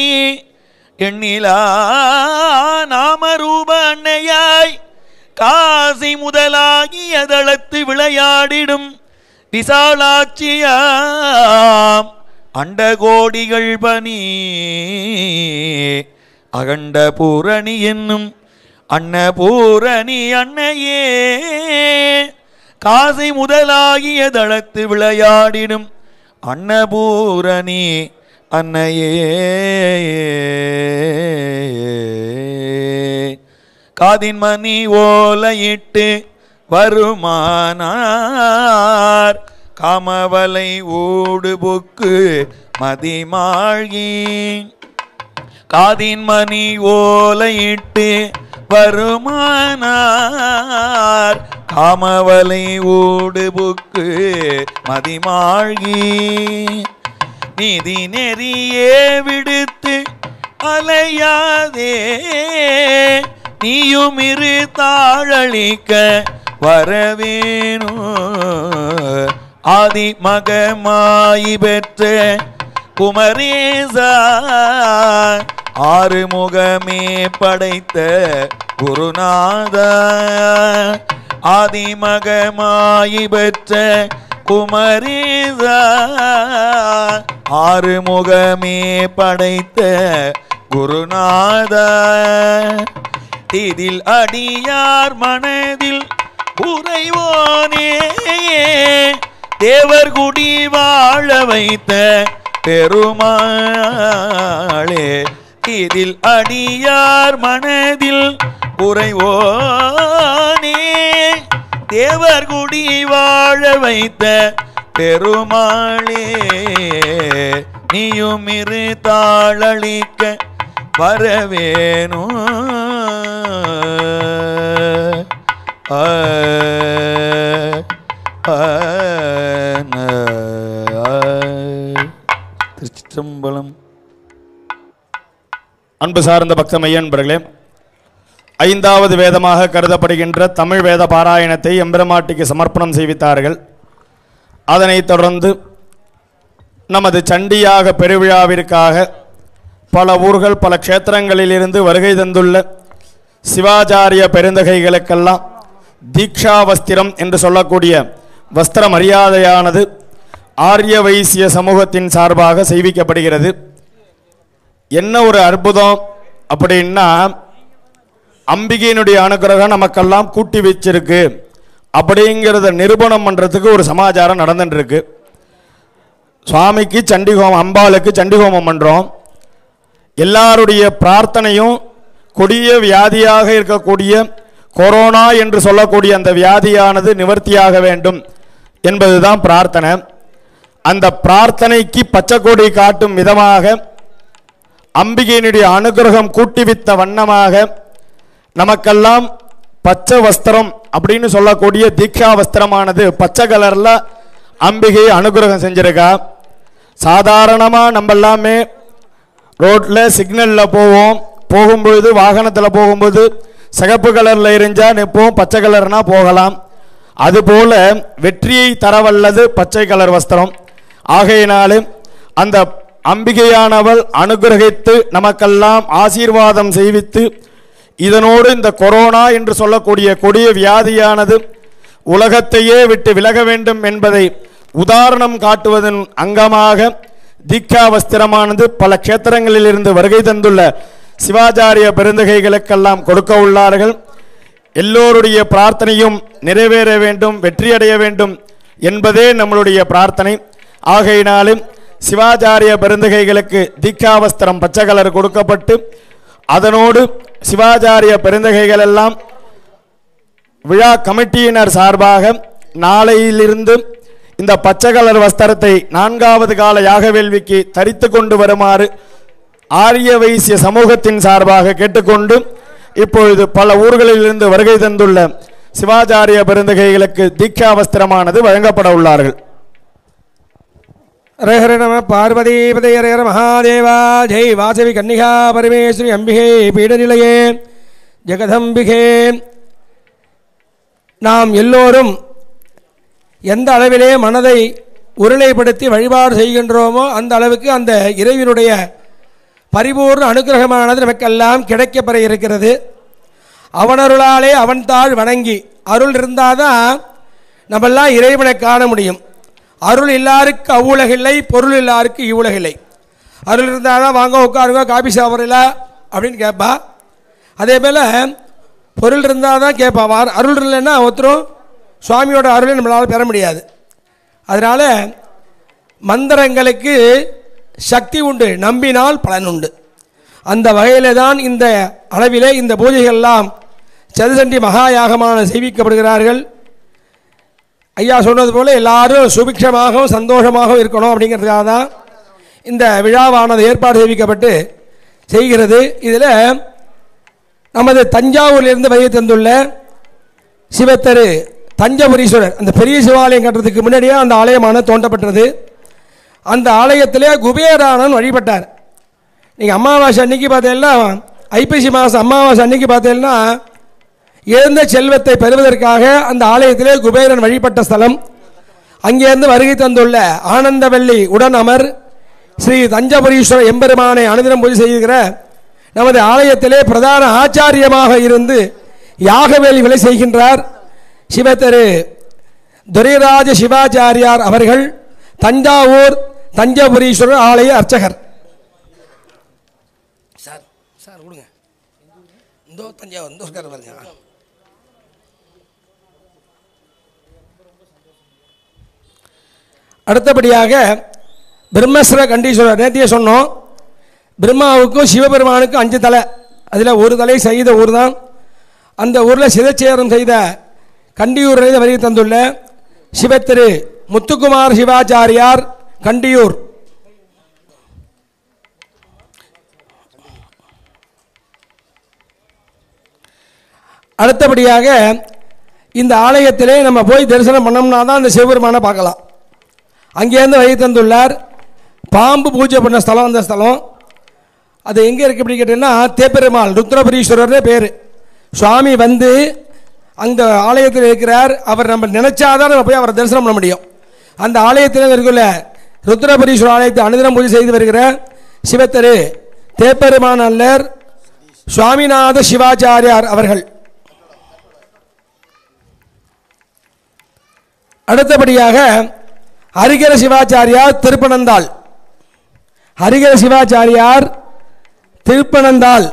எண்ணிலா நாமரூப அன்னையாய் காசி முதலாகிய தளத்து விளையாடிடும் விசாலாட்சியாம் அண்டகோடிகள் பணி அகண்ட பூரணி என்னும் அன்னபூரணி அன்னையே காசி முதலாகிய தளத்து விளையாடிடும் அன்னபூரணி அன்னையே காதின் மணி ஓலையிட்டு வருமானார் காமவலை ஊடுபுக்கு மதிமாழ்கி காதின் மணி ஓலையிட்டு வருமானார் காமவலை ஊடுபுக்கு மதிமாழ்கி நீதி நெறியே விடுத்து அலையாதே நீயும் இரு தாழளிக்க வரவேணு ஆதி மகமாயி பெற்ற குமரேசா ஆறுமுகமே படைத்த குருநாத ஆதி மகமாயி பெற்ற குமரேசா ஆறுமுகமே படைத்த குருநாத இதில் அடியார் மனதில் உறைவோனே தேவர் குடி வாழ வைத்த பெருமாளே இதில் அடியார் மனதில் உறைவோனே தேவர் குடி வாழ வைத்த பெருமாளே நீயும் இரு தாளளிக்க வரவேணும் திருச்சிற்றம்பலம். அன்பு சார்ந்த பக்தமையன்பர்களே, 5வது வேதமாக கருதப்படுகின்ற தமிழ் வேத பாராயணத்தை எம்பெருமாட்டிக்கு சமர்ப்பணம் செய்வித்தார்கள். அதனைத் தொடர்ந்து நமது சண்டியாக பெருவிழாவிற்காக பல ஊர்கள் பல க்ஷேத்திரங்களிலிருந்து வருகை தந்துள்ள சிவாச்சாரிய பெருந்தகைகளுக்கெல்லாம் தீக்ஷா வஸ்திரம் என்று சொல்லக்கூடிய வஸ்திர மரியாதையானது ஆரிய வைசிய சமூகத்தின் சார்பாக செய்விக்கப்படுகிறது. என்ன ஒரு அற்புதம் அப்படின்னா, அம்பிகையினுடைய அனுகிரகம் நமக்கெல்லாம் கூட்டி வச்சிருக்கு அப்படிங்கிறத நிரூபணம் பண்ணுறதுக்கு ஒரு சமாச்சாரம் நடந்துட்டு இருக்கு. சுவாமிக்கு சண்டிகோமம், அம்பாளுக்கு சண்டிகோமம் பண்ணுறோம். எல்லாருடைய பிரார்த்தனையும் கொடிய வியாதியாக இருக்கக்கூடிய கொரோனா என்று சொல்லக்கூடிய அந்த வியாதியானது நிவர்த்தியாக வேண்டும் என்பதுதான் பிரார்த்தனை. அந்த பிரார்த்தனைக்கு பச்சைக்கொடி காட்டும் விதமாக அம்பிகையினுடைய அனுகிரகம் கூட்டிவித்த வண்ணமாக நமக்கெல்லாம் பச்சை வஸ்திரம் அப்படின்னு சொல்லக்கூடிய தீக்ஷா வஸ்திரமானது பச்சை கலரில் அம்பிகை அனுகிரகம் செஞ்சிருக்கா. சாதாரணமாக நம்ம எல்லாமே ரோட்டில் சிக்னலில் போகும்பொழுது வாகனத்தில் போகும்போது சிகப்பு கலரில் இருந்தால் நிற்போம், பச்சை கலர்னா போகலாம். அதுபோல வெற்றியை தரவல்லது பச்சை கலர் வஸ்திரம். ஆகையினாலே அந்த அம்பிகையானவள் அனுகிரகித்து நமக்கெல்லாம் ஆசீர்வாதம் செய்வித்து இதனோடு இந்த கொரோனா என்று சொல்லக்கூடிய கொடிய வியாதியானது உலகத்தையே விட்டு விலக வேண்டும் என்பதை உதாரணம் காட்டுவதன் அங்கமாக தீக்ஷா வஸ்திரமானது பல க்ஷேத்திரங்களிலிருந்து வருகை தந்துள்ள சிவாச்சாரிய பெருந்தகைகளுக்கெல்லாம் கொடுக்க உள்ளார்கள். எல்லோருடைய பிரார்த்தனையும் நிறைவேற வேண்டும், வெற்றியடைய வேண்டும் என்பதே நம்மளுடைய பிரார்த்தனை. ஆகையினாலும் சிவாச்சாரிய பெருந்தகைகளுக்கு தீக்ஷா வஸ்திரம் பச்சை கலர் கொடுக்கப்பட்டு அதனோடு சிவாச்சாரிய பெருந்தகைகள் எல்லாம் விழா கமிட்டியினர் சார்பாக நாளையிலிருந்து இந்த பச்சை கலர் வஸ்திரத்தை 4வது கால யாக வேள்விக்கு தரித்து கொண்டு வருமாறு ஆரிய வைசிய சமூகத்தின் சார்பாக கேட்டுக்கொண்டு இப்பொழுது பல ஊர்களிலிருந்து வருகை தந்துள்ள சிவாச்சாரிய பெருந்தகைகளுக்கு தீக்ஷா வஸ்திரமானது வழங்கப்பட உள்ளார்கள். ஹர நம பார்வதீபதே ஹர மகாதேவா ஜெய் வாசவி கன்னிகா பரமேஸ்வரி அம்பிகை பீடநிலையே ஜெகதம்பிகே. நாம் எல்லோரும் எந்த அளவிலே மனதை உருளைப்படுத்தி வழிபாடு செய்கின்றோமோ அந்த அளவுக்கு அந்த இறைவனுடைய பரிபூர்ண அனுகிரகமானது நமக்கெல்லாம் கிடைக்கப்பெற இருக்கிறது. அவனருளாலே அவன் தாழ் வணங்கி அருள் இருந்தால் தான் நம்மெல்லாம் இறைவனை காண முடியும். அருள் இல்லாருக்கு அவ்வுலகில்லை, பொருள் இல்லாருக்கு இவ்வுலகில்லை. அருள் இருந்தால் தான் வாங்க உட்காருங்க காபி சாப்பிட்றல அப்படின்னு கேட்பா. அதே போல் பொருள் இருந்தால் தான் கேட்பா. அருள் இல்லைன்னா ஒருத்தரும் சுவாமியோட அருளை நம்மளால் பெற முடியாது. அதனால் மந்திரங்களுக்கு சக்தி உண்டு, நம்பினால் பலன் உண்டு. அந்த வகையில் தான் இந்த அளவிலே இந்த பூஜைகள்லாம் சதுசண்டி மகாயாகமான செய்விக்கப்படுகிறார்கள். ஐயா சொன்னது போல் எல்லாரும் சுபிக்ஷமாகவும் சந்தோஷமாகவும் இருக்கணும் அப்படிங்கிறதுக்காக தான் இந்த விழாவானது ஏற்பாடு செய்விக்கப்பட்டு செய்கிறது. இதில் நமது தஞ்சாவூரிலிருந்து வருகை தந்துள்ள சிவத்தரு தஞ்சபுரீஸ்வரர், அந்த பெரிய சிவாலயம் கட்டுறதுக்கு முன்னாடியே அந்த ஆலயமானது தோண்டப்பட்டது. அந்த ஆலயத்திலே குபேரானன் வழிபட்டார். நீங்கள் அமாவாசை அன்னைக்கு பார்த்தீங்கன்னா, ஐப்பசி மாதம் அமாவாசை அன்னைக்கு பார்த்தீங்கன்னா இழந்த செல்வத்தை பெறுவதற்காக அந்த ஆலயத்திலே குபேரன் வழிபட்ட ஸ்தலம். அங்கேருந்து வருகை தந்துள்ள ஆனந்தவல்லி உடன் அமர் ஸ்ரீ தஞ்சபுரீஸ்வர எம்பெருமானை அனுதினம் பூஜை செய்கிற நமது ஆலயத்திலே பிரதான ஆச்சாரியமாக இருந்து யாக வேள்விகளை செய்கின்றார் சிவத்திரு துரைராஜ சிவாச்சாரியார் அவர்கள், தஞ்சாவூர் தஞ்சபுரீஸ்வரர் ஆலய அர்ச்சகர். சார் சார் கொடுங்க. இந்தோ தஞ்சாவூர் இந்தோ பாருங்க. அடுத்தபடியாக பிரம்மஸ்வர கண்டீஸ்வரர், நேத்தியே சொன்னோம். பிரம்மாவுக்கும் சிவபெருமானுக்கும் 5 தலை, அதில் ஒரு தலை செய்த ஊர் தான். அந்த ஊரில் சிதச்சேரம் செய்த கண்டியூரை வருகை தந்துள்ள சிவத்திரு முத்துக்குமார் சிவாச்சாரியார் கண்டியூர். அடுத்தபடியாக இந்த ஆலயத்திலே நம்ம போய் தரிசனம் பண்ணோம்னா தான் இந்த சிவபெருமானை பார்க்கலாம். அங்கேருந்து வருகை தந்துள்ளார். பாம்பு பூஜை பண்ண ஸ்தலம் அந்த ஸ்தலம். அது எங்கே இருக்குது அப்படின்னு கேட்டீங்கன்னா தேப்பெருமாள் ருத்ரபுரீஸ்வரர்னே பேர். சுவாமி வந்து அந்த ஆலயத்தில் இருக்கிறார். அவர் நம்ம நினைச்சாதான் நம்ம போய் அவரை தரிசனம் பண்ண முடியும். அந்த ஆலயத்தில் இருக்கிற ருத்ரபுரீஸ்வரர் ஆலயத்தை அனுதினம் பூஜை செய்து வருகிற சிவத்திரு தேப்பெருமான் அல்லர் சுவாமிநாத சிவாச்சாரியார் அவர்கள். அடுத்தபடியாக ஹரிகர சிவாச்சாரியார் திருப்பனந்தாள். ஹரிகர சிவாச்சாரியார் திருப்பனந்தாள்.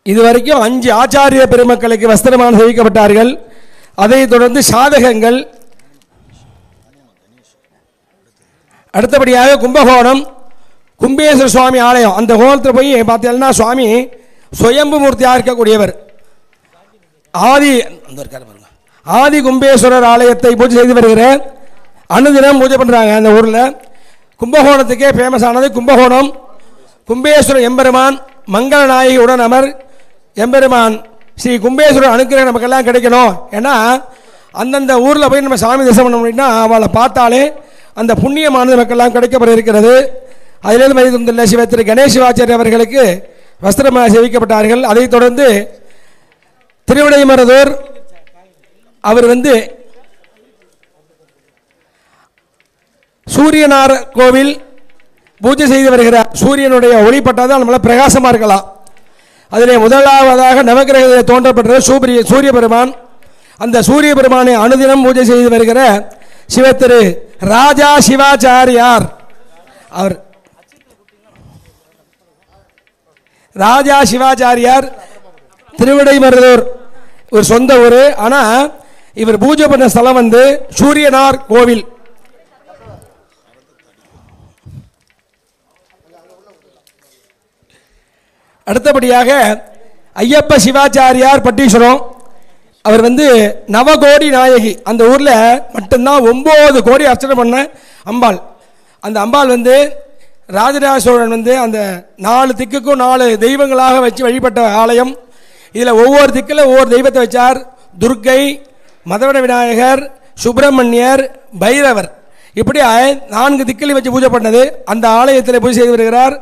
இதுவரைக்கும் 5 ஆச்சாரிய பெருமக்களுக்கு வஸ்திரமானம் சேவிக்கப்பட்டார்கள். அதைத் தொடர்ந்து சாதகங்கள். அடுத்தபடியாக கும்பகோணம் கும்பேஸ்வர சுவாமி ஆலயம். அந்த கோலத்தில் போய் பார்த்தீங்கன்னா சுவாமி சுயம்பு மூர்த்தியாக இருக்கக்கூடியவர். ஆதி கும்பேஸ்வரர் ஆலயத்தை பூஜை செய்து வருகிற அனுதினம் பூஜை பண்ணுறாங்க அந்த ஊரில். கும்பகோணத்துக்கே ஃபேமஸ் ஆனது கும்பகோணம். கும்பேஸ்வர எம்பெருமான் மங்களநாயகியுடன் அமர் எம்பெருமான் ஸ்ரீ கும்பேஸ்வரர் அனுக்கிரகம் நமக்கெல்லாம் கிடைக்கணும். ஏன்னா அந்தந்த ஊரில் போய் நம்ம சாமி தரிசனம் பண்ண முடியும்னா அவளை பார்த்தாலே அந்த புண்ணியமானது நமக்கெல்லாம் கிடைக்கப்பட இருக்கிறது. அதிலிருந்து மதித்துள்ள சிவத்திரு கணேஷ் சிவாச்சாரியர் அவர்களுக்கு வஸ்திரமாக சேவிக்கப்பட்டார்கள். அதைத் தொடர்ந்து திருவிடைமருதூர் அவர் வந்து சூரியனார் கோவில் பூஜை செய்து வருகிறார். சூரியனுடைய ஒளிப்பட்டால் நம்மள பிரகாசமாக இருக்கலாம். அதிலே முதலாவதாக நவகிரகத்தில் தோன்றப்பட்ட சூரிய பெருமான். அந்த சூரிய பெருமானை அனுதினம் பூஜை செய்து வருகிற சிவத்திரு ராஜா சிவாச்சாரியார். அவர் ராஜா சிவாச்சாரியார் திருவிடைமருதூர் ஒரு சொந்த ஊர். ஆனால் இவர் பூஜை பண்ண ஸ்தலம் வந்து சூரியனார் கோவில். அடுத்தபடியாக ஐயப்ப சிவாச்சாரியார் பட்டீஸ்வரம். அவர் வந்து நவகோடி நாயகி. அந்த ஊரில் மட்டும்தான் 9 கோடி அர்ச்சனை பண்ண அம்பாள். அந்த அம்பாள் வந்து ராஜராஜ சோழன் வந்து அந்த 4 திக்குக்கும் 4 தெய்வங்களாக வச்சு வழிபட்ட ஆலயம். இதில் ஒவ்வொரு திக்கில் ஒவ்வொரு தெய்வத்தை வச்சார். துர்க்கை, மதவட விநாயகர், சுப்பிரமணியர், பைரவர், இப்படி 4 திக்கிலையும் வச்சு பூஜை பண்ணது. அந்த ஆலயத்தில் பூஜை செய்து வருகிறார்.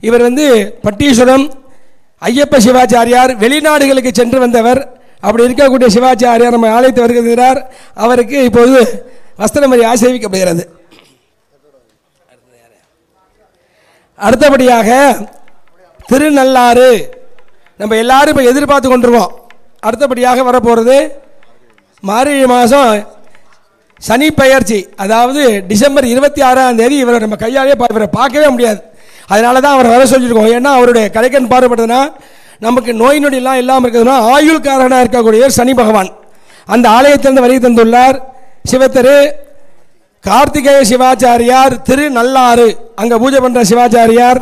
இவர் வந்து பட்டீஸ்வரம் ஐயப்ப சிவாச்சாரியார். வெளிநாடுகளுக்கு சென்று வந்தவர். அப்படி இருக்கக்கூடிய சிவாச்சாரியார் நம்ம ஆலயத்தை வருகிறார். அவருக்கு இப்போது வஸ்திரமரி ஆசேவிக்கப்படுகிறது. அடுத்தபடியாக திருநள்ளாறு நம்ம எல்லாரும் இப்போ எதிர்பார்த்து கொண்டிருக்கோம். அடுத்தபடியாக வரப்போகிறது மார்கழி மாதம் சனி பெயர்ச்சி. அதாவது டிசம்பர் 26ஆம் தேதி இவரை நம்ம கையாலே இவரை பார்க்கவே முடியாது. அதனால தான் அவரை வர சொல்லியிருக்கோம். ஏன்னா அவருடைய கலைக்கண் பார்வைப்படுதுன்னா நமக்கு நோய் நொடியெல்லாம் இல்லாமல் இருக்குதுன்னா ஆயுள்காரனாக இருக்கக்கூடிய சனி பகவான். அந்த ஆலயத்திலிருந்து வருகை தந்துள்ளார் சிவத்திரு கார்த்திகேய சிவாச்சாரியார் திரு நல்லாறு. அங்கே பூஜை பண்ணுற சிவாச்சாரியார்.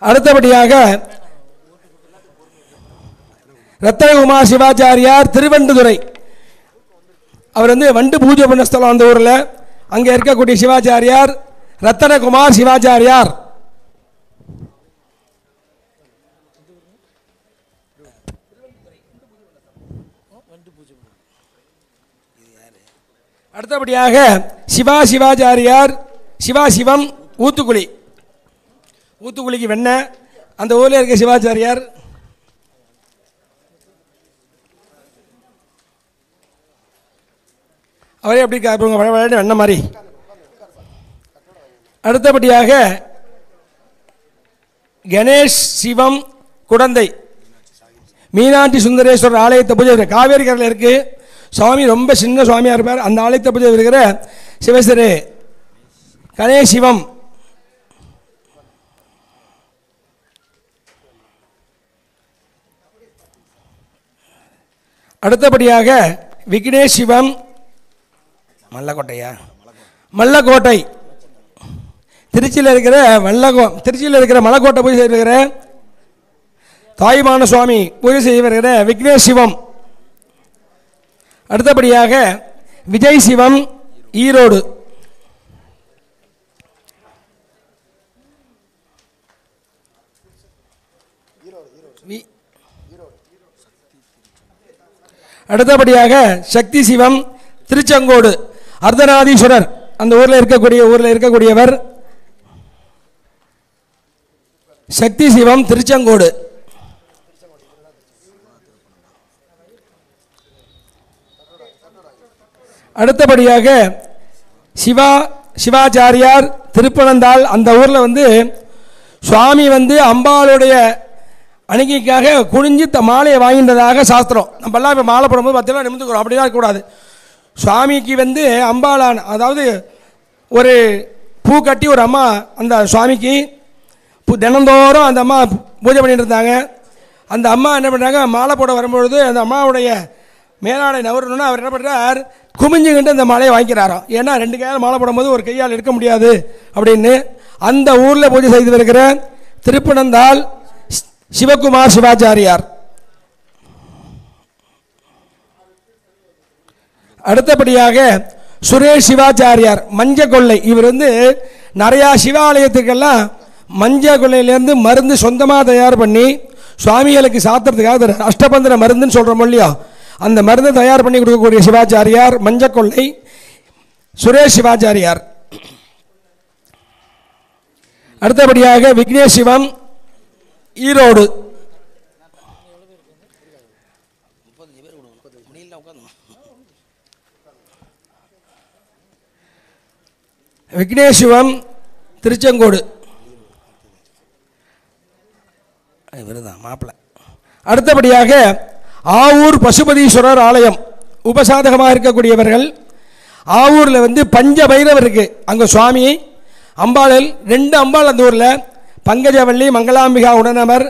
அடுத்தபடியாக ரத்தனகுமார் சிவாச்சாரியார் திருவண்டுதுறை. அவர் வந்து வண்டு பூஜை பண்ண ஸ்தலம் அந்த ஊரில். அங்கே இருக்கக்கூடிய சிவாச்சாரியார் ரத்தனகுமார் சிவாச்சாரியார். அடுத்தபடியாக சிவாச்சாரியார் சிவம் ஊத்துக்குழி. ஊத்துக்குழிக்கு வெண்ண அந்த ஊரில் இருக்க சிவாச்சாரியார். அவரே அப்படி விளையாடு வெண்ண மாதிரி. அடுத்தபடியாக கணேஷ் சிவம் குடந்தை மீனாட்சி சுந்தரேஸ்வரர் ஆலயத்தை பூஜை காவேரி கரையில் இருக்கு. சுவாமி ரொம்ப சின்ன சுவாமியாக இருப்பார். அந்த ஆலயத்தை பூஜை இருக்கிற சிவசரே கணேஷ் சிவம். அடுத்தபடியாக விக்னேஷ் சிவம் மல்லக்கோட்டை திருச்சியில் இருக்கிற மலைக்கோட்டை பூஜை செய்திருக்கிற தாயுமான சுவாமி பூஜை செய்து வருகிற விக்னேஷ் சிவம். அடுத்தபடியாக விஜய் சிவம் ஈரோடு. அடுத்தபடியாக சக்தி சிவம் திருச்செங்கோடு. அர்த்தநாதீஸ்வரர் அந்த ஊரில் இருக்கக்கூடியவர் சக்தி சிவம் திருச்செங்கோடு. அடுத்தபடியாக சிவாச்சாரியார் திருப்பனந்தாள். அந்த ஊரில் சுவாமி அம்பாளுடைய அணுகிக்காக குனிஞ்சு மாலையை வாங்கின்றதாக சாஸ்திரம். நம்மளாம் இப்போ மாலை போடும்போது பார்த்தீங்கன்னா நிமிந்துக்கிறோம். அப்படிலாம் இருக்கக்கூடாது. சுவாமிக்கு அம்பாளான், அதாவது ஒரு பூ கட்டி ஒரு அம்மா அந்த சுவாமிக்கு தினந்தோறும் அந்த அம்மா பூஜை பண்ணிட்டு இருந்தாங்க. அந்த அம்மா என்ன பண்ணுறாங்க, மாலை போட வரும்பொழுது அந்த அம்மாவுடைய மேலாடை நவரணும்னா அவர் என்ன பண்ணுறார், குமிஞ்சுக்கிட்டு அந்த மாலையை வாங்கிக்கிறாராம். ஏன்னா 2 கையால் மாலை போடும்போது ஒரு கையால் எடுக்க முடியாது அப்படின்னு. அந்த ஊரில் பூஜை செய்து வருகிற திருப்பனந்தாள் சிவகுமார் சிவாச்சாரியார். அடுத்தபடியாக சுரேஷ் சிவாச்சாரியார் மஞ்ச கொள்ளை. இவர் நிறையா சிவாலயத்துக்கெல்லாம் மஞ்ச கொள்ளையிலேருந்து மருந்து சொந்தமாக தயார் பண்ணி சுவாமிகளுக்கு சாத்திரத்துக்காக அஷ்டபந்திர மருந்துன்னு சொல்கிறோம் இல்லையா, அந்த மருந்தை தயார் பண்ணி கொடுக்கக்கூடிய சிவாச்சாரியார் மஞ்ச கொள்ளை சுரேஷ் சிவாச்சாரியார். அடுத்தபடியாக விக்னேஷ் சிவம் ஈரோடு. விக்னேஷ் சிவம் திருச்செங்கோடு. மாப்பிள்ளை. அடுத்தபடியாக ஆவூர் பசுபதீஸ்வரர் ஆலயம் உபசாதகமாக இருக்கக்கூடியவர்கள். ஆவூரில் பஞ்ச பைரவர் இருக்கு. அங்கே சுவாமி அம்பாளில் 2 அம்பாள் அந்த ஊரில் பங்கஜவள்ளி மங்களாம்பிகா உடனமர்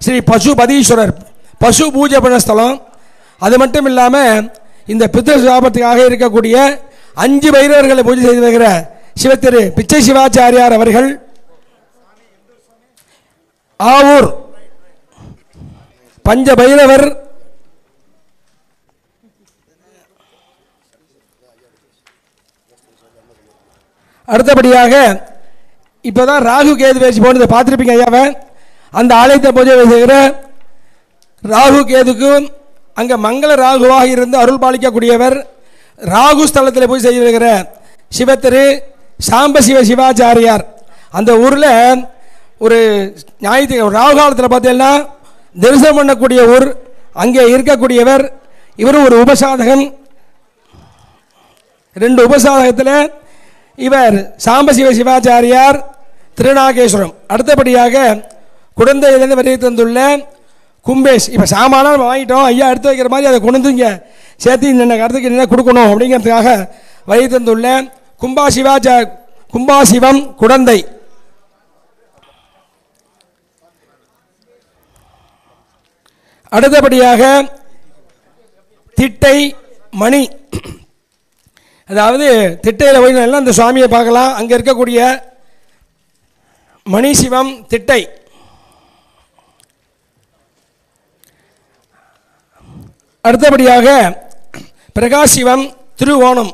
ஸ்ரீ பசுபதீஸ்வரர் பசு பூஜை பண்ண ஸ்தலம். அது மட்டும் இல்லாமல் இந்த பித்ருசாபத்துக்காக இருக்கக்கூடிய 5 பைரவர்களை பூஜை செய்து வருகிற சிவத்திரு பிச்சை சிவாச்சாரியார் அவர்கள் ஆவூர் பஞ்ச பைரவர். அடுத்தபடியாக இப்போதான் ராகு கேது பேசி போனதை பார்த்துருப்பீங்க ஐயாவை. அந்த ஆலயத்தை பூஜை செய்கிற ராகு கேதுக்கும் அங்கே மங்கள ராகுவாக இருந்து அருள் பாலிக்கக்கூடியவர் ராகு ஸ்தலத்தில் போய் செய்து வருகிற சிவத்திரு சாம்ப சிவாச்சாரியார். அந்த ஊரில் ஒரு ஞாயிற்று ராகு காலத்தில் பார்த்தீங்கன்னா தரிசனம் பண்ணக்கூடிய ஊர். அங்கே இருக்கக்கூடியவர் இவரும் ஒரு உபசாதகன். 2 உபசாதகத்தில் இவர் சாம்ப சிவாச்சாரியார் திருநாகேஸ்வரம். அடுத்தபடியாக குழந்தையிலிருந்து வரை தந்துள்ள கும்பேஷ். இப்போ சாமானாக நம்ம வாங்கிட்டோம், ஐயா எடுத்து வைக்கிற மாதிரி அதை கொண்டு இங்கே சேர்த்து இந்த கருத்துக்கு என்ன கொடுக்கணும் அப்படிங்கிறதுக்காக வழி தந்துள்ள கும்பாசிவம் குடந்தை. அடுத்தபடியாக திட்டை மணி. அதாவது திட்டையில் போய் நல்லா அந்த சுவாமியை பார்க்கலாம். அங்கே இருக்கக்கூடிய மணி சிவம் திட்டை. அடுத்தபடியாக பிரகாஷ் சிவம் திருவோணம்.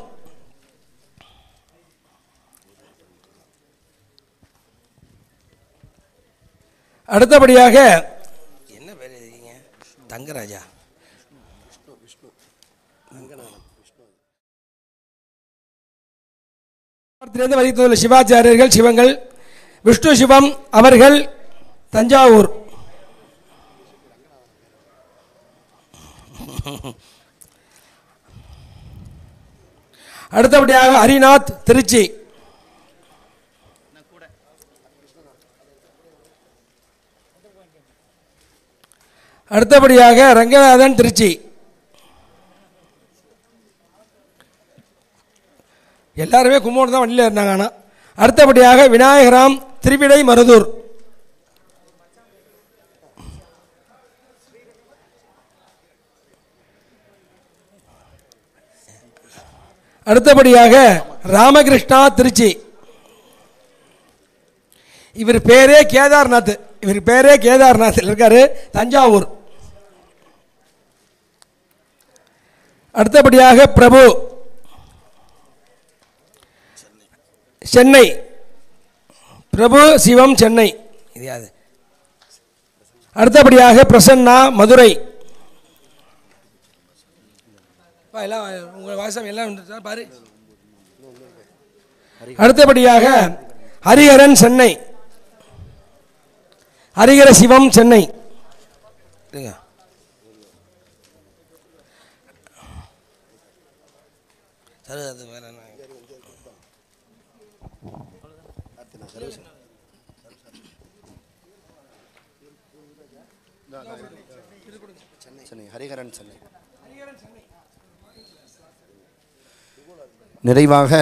அடுத்தபடியாக என்ன பேர் தங்கராஜா வலித்துள்ள சிவாச்சாரியர்கள் சிவங்கள் விஷ்ணு சிவம் அவர்கள் தஞ்சாவூர். அடுத்தபடியாக ஹரிநாத் திருச்சி. அடுத்தபடியாக ரங்கநாதன் திருச்சி. எல்லாருமே கும்போடு தான் வண்டியில் இருந்தாங்க. ஆனால் அடுத்தபடியாக விநாயகராம் திருவிடை மருதூர். அடுத்தபடியாக ராமகிருஷ்ணா திருச்சி. இவர் பேரே கேதார்நாத். இவர் பேரே கேதார்நாத் இருக்காரு, தஞ்சாவூர். அடுத்தபடியாக பிரபு சென்னை. பிரபு சிவம் சென்னை. இது யாது? அடுத்தபடியாக பிரசன்னா மதுரை. எல்லாம் உங்கள் வாசம் எல்லாம் பாரு. அடுத்தபடியாக ஹரிஹரன் சென்னை. ஹரிஹர சிவம் சென்னை. ஹரிஹரன் சென்னை. நிறைவாக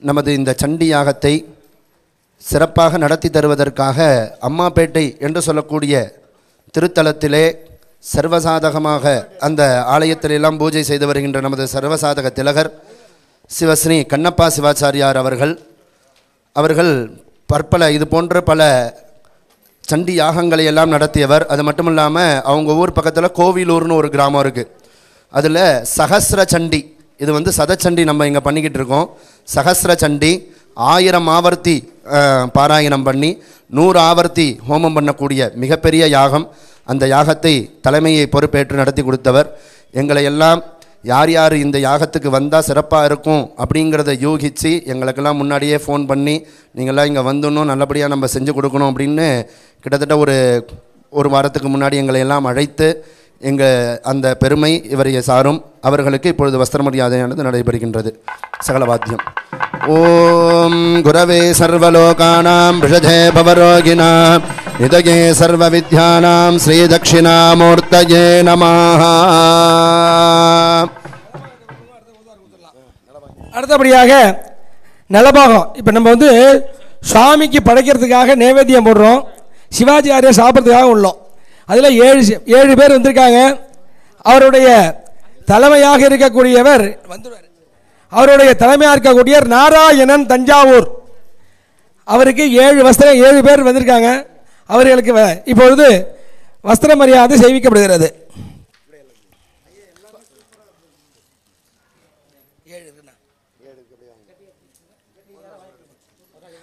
நமது இந்த சண்டி யாகத்தை சிறப்பாக நடத்தி தருவதற்காக அம்மாப்பேட்டை என்று சொல்லக்கூடிய திருத்தலத்திலே சர்வசாதகமாக அந்த ஆலயத்திலெல்லாம் பூஜை செய்து வருகின்ற நமது சர்வசாதக திலகர் சிவஸ்ரீ கண்ணப்பா சிவாச்சாரியார் அவர்கள் பற்பல இது போன்ற பல சண்டி யாகங்களை எல்லாம் நடத்தியவர். அது மட்டும் இல்லாமல் அவங்க ஊர் பக்கத்தில் கோவிலூர்னு ஒரு கிராமம் இருக்குது. அதில் சகஸ்ர சண்டி, இது சதச்சண்டி நம்ம இங்கே பண்ணிக்கிட்டு இருக்கோம். சகஸ்ர சண்டி 1000 ஆவர்த்தி பாராயணம் பண்ணி 100 ஆவர்த்தி ஹோமம் பண்ணக்கூடிய மிகப்பெரிய யாகம். அந்த யாகத்தை தலைமையை பொறுப்பேற்று நடத்தி கொடுத்தவர். எங்களை எல்லாம் யார் யார் இந்த யாகத்துக்கு வந்தால் சிறப்பாக இருக்கும் அப்படிங்கிறத யூகித்து எங்களுக்கெல்லாம் முன்னாடியே ஃபோன் பண்ணி நீங்கள்லாம் இங்கே வந்துடணும், நல்லபடியாக நம்ம செஞ்சு கொடுக்கணும் அப்படின்னு கிட்டத்தட்ட ஒரு வாரத்துக்கு முன்னாடி எங்களை எல்லாம் அழைத்து எங்கள் அந்த பெருமை இவரை சாரும். அவர்களுக்கு இப்பொழுது வஸ்திர மரியாதையானது நடைபெறுகின்றது. சகலவாத்தியம். ஓம் குரவே சர்வலோகானாம் விஷஜே பவரோகிணாம் நிதயே சர்வ வித்யானாம் ஸ்ரீ தட்சிணாமூர்த்தயே நமஹ. அடுத்தபடியாக நலபாகம். இப்போ நம்ம சுவாமிக்கு படைக்கிறதுக்காக நைவேத்தியம் போடுறோம். சிவாஜி ஆரியா சாப்பிட்றதுக்காக உள்ளோம். அதில் 7 பேர் வந்திருக்காங்க. அவருடைய தலைமையாக இருக்கக்கூடியவர் வந்துடுவார். அவருடைய தலைமையாக இருக்கக்கூடிய நாராயணன் தஞ்சாவூர். அவருக்கு 7 வஸ்திரம் 7 பேர் வந்திருக்காங்க. அவர்களுக்கு இப்பொழுது வஸ்திர மரியாதை செய்விக்கப்படுகிறது.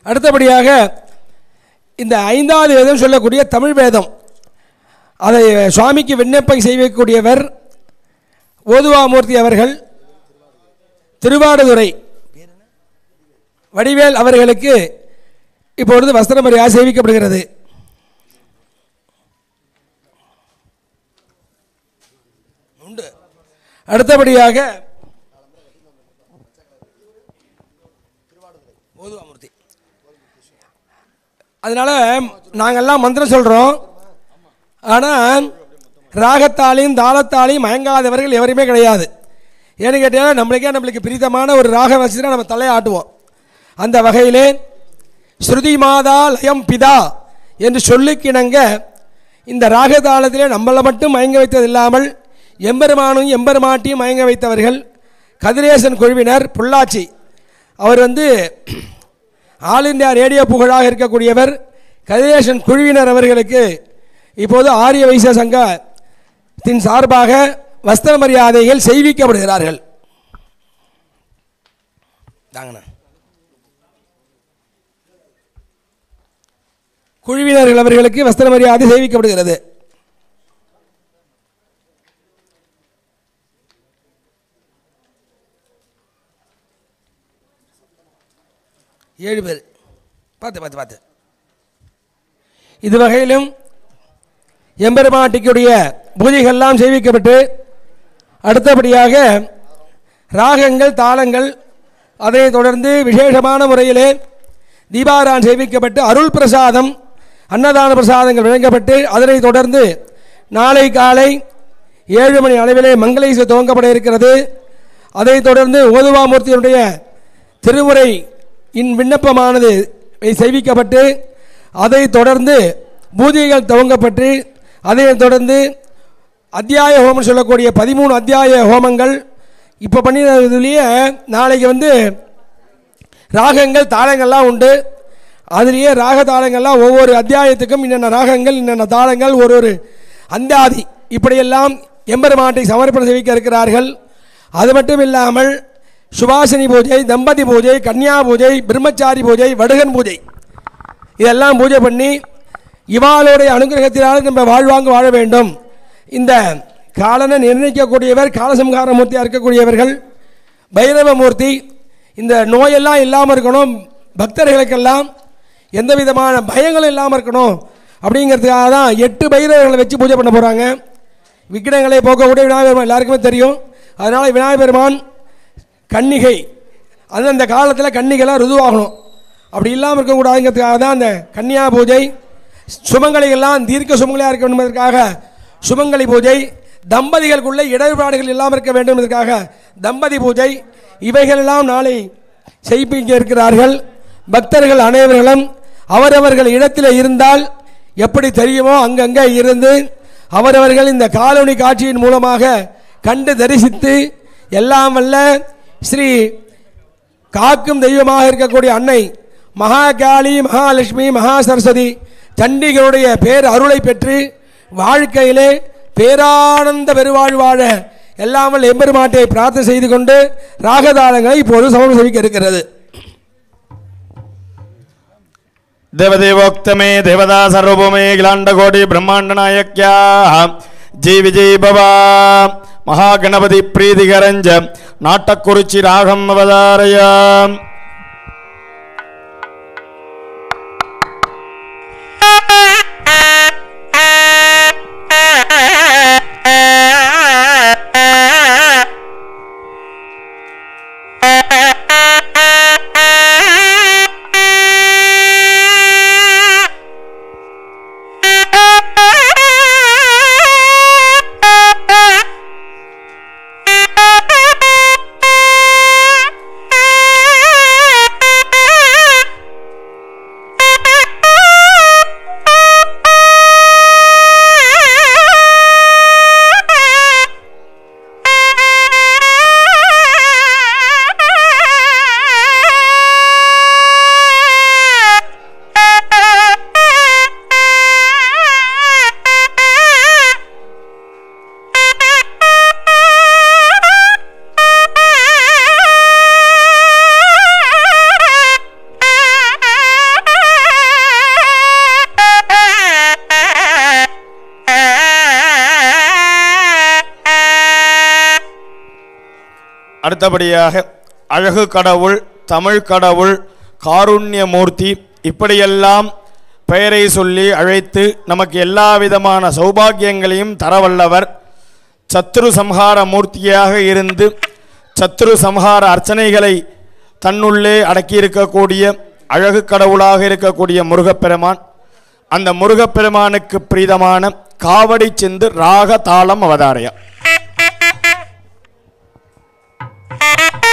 அடுத்தபடியாக இந்த 5வது வேதம் சொல்லக்கூடிய தமிழ் வேதம், அதை சுவாமிக்கு விண்ணப்பம் செய்யக்கூடியவர் ஓதுவாமூர்த்தி அவர்கள். திருவாடுதுறை வடிவேல் அவர்களுக்கு இப்பொழுது வஸ்திர மரியாதை செய்விக்கப்படுகிறது. அடுத்தபடியாக ஓதுவாமூர்த்தி. அதனால நாங்கள்லாம் மந்திரம் சொல்கிறோம். ஆனால் ராகத்தாலையும் தாளத்தாலையும் மயங்காதவர்கள் எவருமே கிடையாது. ஏன்னு கேட்டால் நம்மளுக்கு பிரித்தமான ஒரு ராகம் வச்சுதான் நம்ம தலையை ஆட்டுவோம். அந்த வகையிலே ஸ்ருதி மாதா லயம் பிதா என்று சொல்லுக்கிணங்க இந்த ராகதாளத்திலே நம்மளை மட்டும் மயங்க வைத்தது இல்லாமல் எம்பெருமானும் எம்பெருமாட்டியும் மயங்க வைத்தவர்கள் கதிரேசன் குழுவினர் பொள்ளாச்சி. அவர் ஆல் இந்தியா ரேடியோ புகழாக இருக்கக்கூடியவர். கதிரேசன் குழுவினர் அவர்களுக்கு இப்போது ஆரிய வைசிய சங்கத்தின் சார்பாக வஸ்திர மரியாதைகள் செய்விக்கப்படுகிறார்கள். குழுவினர்கள் அவர்களுக்கு வஸ்திர மரியாதை செய்விக்கப்படுகிறது. ஏழு பேர் பார்த்து இது வகையிலும் எம்பெருமாட்டிக்குடைய பூஜைகள்லாம் செய்விக்கப்பட்டு அடுத்தபடியாக ராகங்கள் தாளங்கள் அதைத் தொடர்ந்து விசேஷமான முறையிலே தீபாரான் செய்விக்கப்பட்டு அருள் பிரசாதம் அன்னதான பிரசாதங்கள் வழங்கப்பட்டு அதனைத் தொடர்ந்து நாளை காலை 7 மணி அளவிலே மங்களீசை துவங்கப்பட இருக்கிறது. அதைத் தொடர்ந்து ஓதுவாமூர்த்தியினுடைய திருமுறை விண்ணப்பமானது செய்விக்கப்பட்டு அதைத் தொடர்ந்து பூஜைகள் துவங்கப்பட்டு அதைத் தொடர்ந்து அத்தியாய ஹோமம் சொல்லக்கூடிய 13 அத்தியாய ஹோமங்கள் இப்போ பண்ணினதுலேயே நாளைக்கு வந்து ராகங்கள் தாளங்கள்லாம் உண்டு. அதுலேயே ராக தாளங்கள்லாம் ஒவ்வொரு அத்தியாயத்துக்கும் இன்னென்ன ராகங்கள் இன்னென்ன தாளங்கள் ஒரு அந்தாதி இப்படியெல்லாம் எம்பெருமாட்டை சமர்ப்பணம் செய்விக்க இருக்கிறார்கள். அது மட்டும் இல்லாமல் சுபாசினி பூஜை, தம்பதி பூஜை, கன்னியா பூஜை, பிரம்மச்சாரி பூஜை, வடுகன் பூஜை இதெல்லாம் பூஜை பண்ணி இவாளுடைய அனுகிரகத்தினால் நம்ம வாழ்வாங்க வாழ வேண்டும். இந்த காலனை நிர்ணயிக்கக்கூடியவர் காலசம்ஹாரமூர்த்தியாக இருக்கக்கூடியவர்கள் பைரவமூர்த்தி. இந்த நோயெல்லாம் இல்லாமல் இருக்கணும், பக்தர்களுக்கெல்லாம் எந்த விதமான பயங்களும் இல்லாமல் இருக்கணும் அப்படிங்கிறதுக்காக தான் 8 பைரவர்களை வச்சு பூஜை பண்ண போகிறாங்க. விக்கிரங்களை போக்கக்கூடிய விநாயகர் பெருமான் எல்லாருக்குமே தெரியும். அதனால் விநாயகர் பெருமான் கன்னிகை அந்தந்த காலத்தில் கன்னிகளாக ருதுவாகணும், அப்படி இல்லாமல் இருக்கக்கூடாதுங்கிறதுக்காக தான் அந்த கன்னியா பூஜை. சுமங்கலிகள்லாம் தீர்க்க சுமங்கலியாக இருக்க வேண்டும் என்பதற்காக சுமங்கலி பூஜை. தம்பதிகளுக்குள்ள இடர்பாடுகள் இல்லாமல் இருக்க வேண்டும் என்பதற்காக தம்பதி பூஜை. இவைகளெல்லாம் நாளை செய்விக்க இருக்கிறார்கள். பக்தர்கள் அனைவர்களும் அவரவர்கள் இடத்தில் இருந்தால் எப்படி தெரியுமோ அங்கங்கே இருந்து அவரவர்கள் இந்த காலொளி காட்சியின் மூலமாக கண்டு தரிசித்து எல்லாம் வல்ல ஸ்ரீ காக்கும் தெய்வமாக இருக்கக்கூடிய அன்னை மகாகாளி, மகாலட்சுமி, மகா சரஸ்வதி சண்டிகளுடைய பேர் அருளை பெற்று வாழ்க்கையிலே பேரானந்த பெருவாழ் வாழ எல்லாமல் எம்பெருமாட்டை பிரார்த்தனை செய்து கொண்டு ராகதாளங்களை இப்போது சமம் செய்விக்க இருக்கிறது. தேவதேவோக்தமே தேவதா சர்வபூமே கிலாண்டகோடி பிரம்மாண்ட நாயக்யா ஜெய் விஜய் பவா மகாகணபதி பிரீதிகரஞ்ச நாட்டக்குறிச்சி ராகம் அவதாரயா. அடுத்தபடியாக அழகு கடவுள், தமிழ் கடவுள், காருண்யமூர்த்தி இப்படியெல்லாம் பெயரை சொல்லி அழைத்து நமக்கு எல்லா விதமான சௌபாகியங்களையும் தரவல்லவர். சத்ரு சம்ஹார மூர்த்தியாக இருந்து சத்ரு சம்ஹார அர்ச்சனைகளை தன்னுள்ளே அடக்கியிருக்கக்கூடிய அழகு கடவுளாக இருக்கக்கூடிய முருகப்பெருமான். அந்த முருகப்பெருமானுக்கு பிரீதமான காவடி செந்து ராக தாளம் அவதாரயா. Ha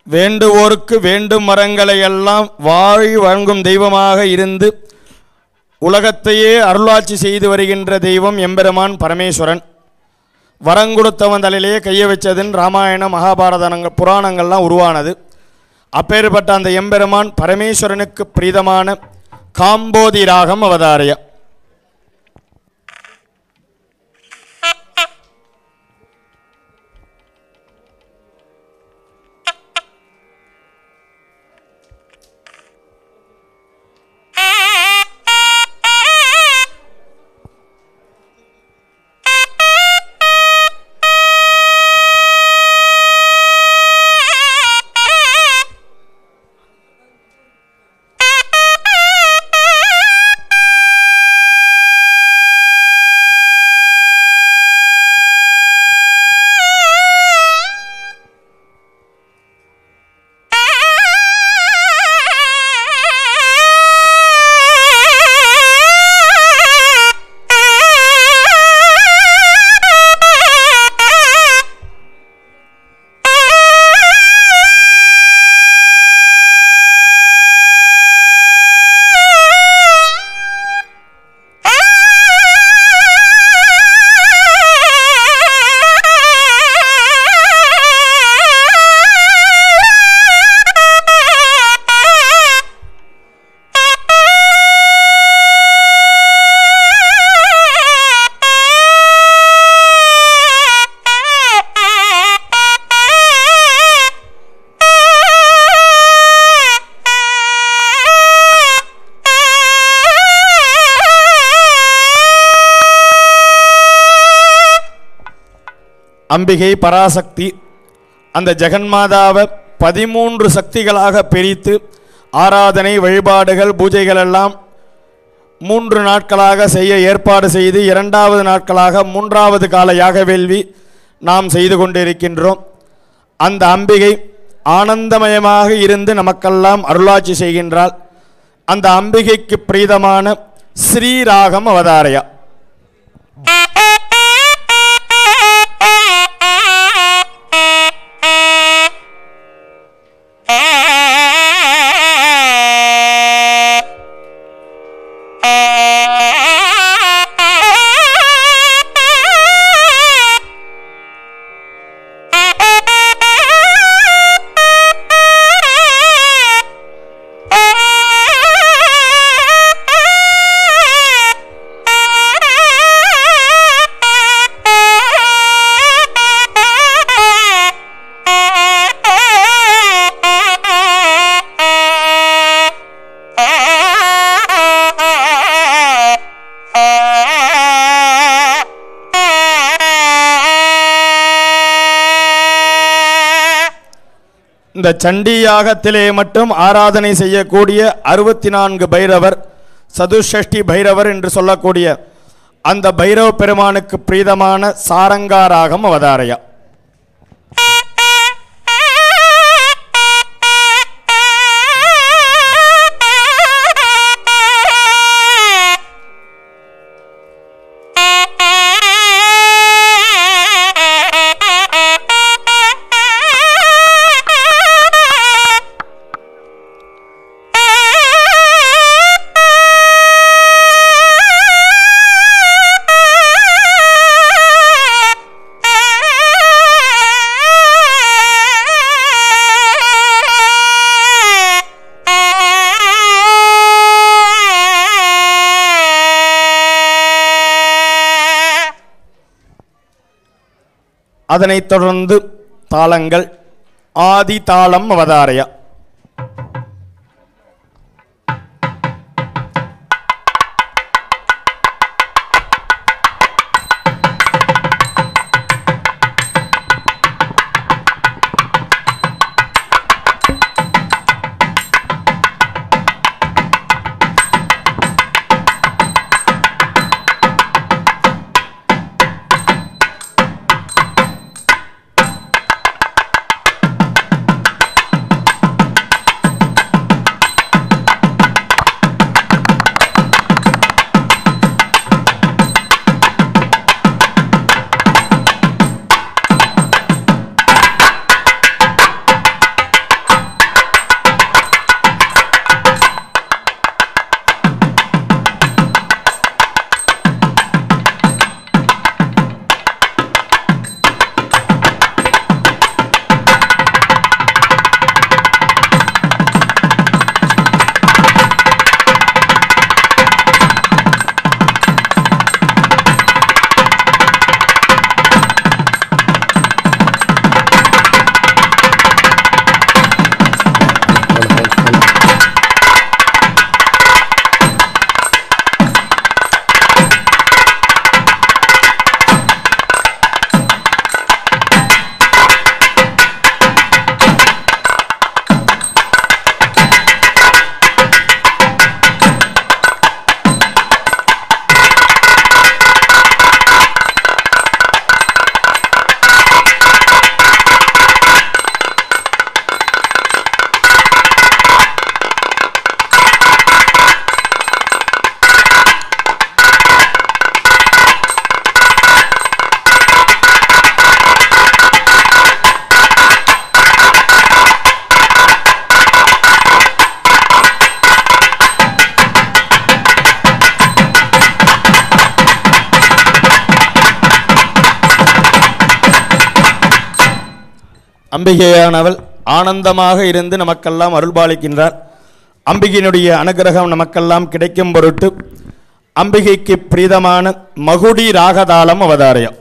வேண்டுவோருக்கு வேண்டும் வரங்களை எல்லாம் வாழி வழங்கும் தெய்வமாக இருந்து உலகத்தையே அருளாட்சி செய்து வருகின்ற தெய்வம் எம்பெருமான் பரமேஸ்வரன். வரங்கொடுத்தவன் தலையிலேயே கையை வச்சதுன்னு ராமாயண மகாபாரத புராணங்கள்லாம் உருவானது. அப்பேற்பட்ட அந்த எம்பெருமான் பரமேஸ்வரனுக்கு பிரீதமான காம்போதி ராகம் அவதாரியா. அம்பிகை பராசக்தி அந்த ஜெகன்மாதாவை 13 சக்திகளாக பிரித்து ஆராதனை வழிபாடுகள் பூஜைகள் எல்லாம் 3 நாட்களாக செய்ய ஏற்பாடு செய்து 2வது நாட்களாக 3வது கால யாக வேள்வி நாம் செய்து கொண்டிருக்கின்றோம். அந்த அம்பிகை ஆனந்தமயமாக இருந்து நமக்கெல்லாம் அருளாட்சி செய்கின்றாள். அந்த அம்பிகைக்கு பிரீதமான ஸ்ரீராகம் அவதாரையா. இந்த சண்டி யாகத்திலே மட்டும் ஆராதனை செய்யக்கூடிய 64 பைரவர் சதுஷ்டி பைரவர் என்று சொல்லக்கூடிய அந்த பைரவ பெருமானுக்கு பிரீதமான சாரங்காராகம் அவதாரையா. அதனைத் தொடர்ந்து தாளங்கள் ஆதி தாளம் அவதாரையா. அம்பிகையானவள் ஆனந்தமாக இருந்து நமக்கெல்லாம் அருள்பாலிக்கின்றார். அம்பிகையினுடைய அனுகிரகம் நமக்கெல்லாம் கிடைக்கும் பொருட்டு அம்பிகைக்கு பிரீதமான மகுடி ராகதாளம் அவதாரியம்.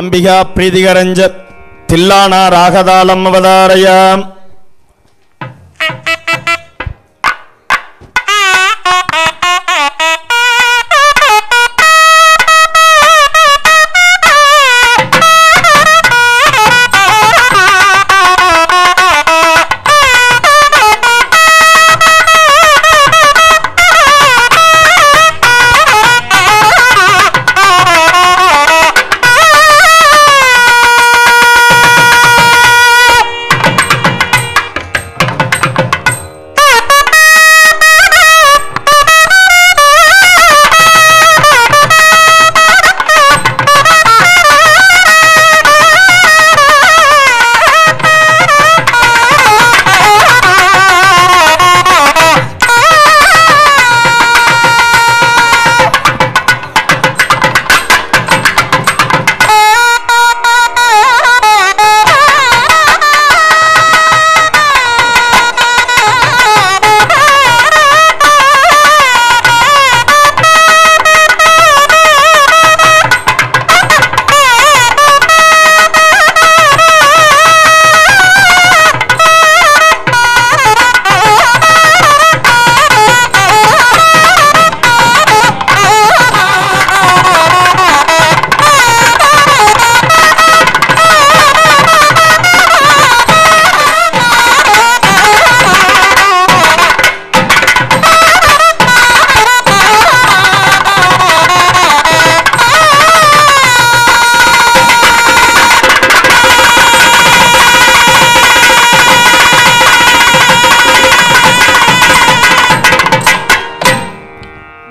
ಅಂಬಿಗಾ ಪ್ರೀತಿಗರಂಜ ತಿಲ್ಲಾಣ ರಾಗದಾಲಂ ಅವತಾರಯ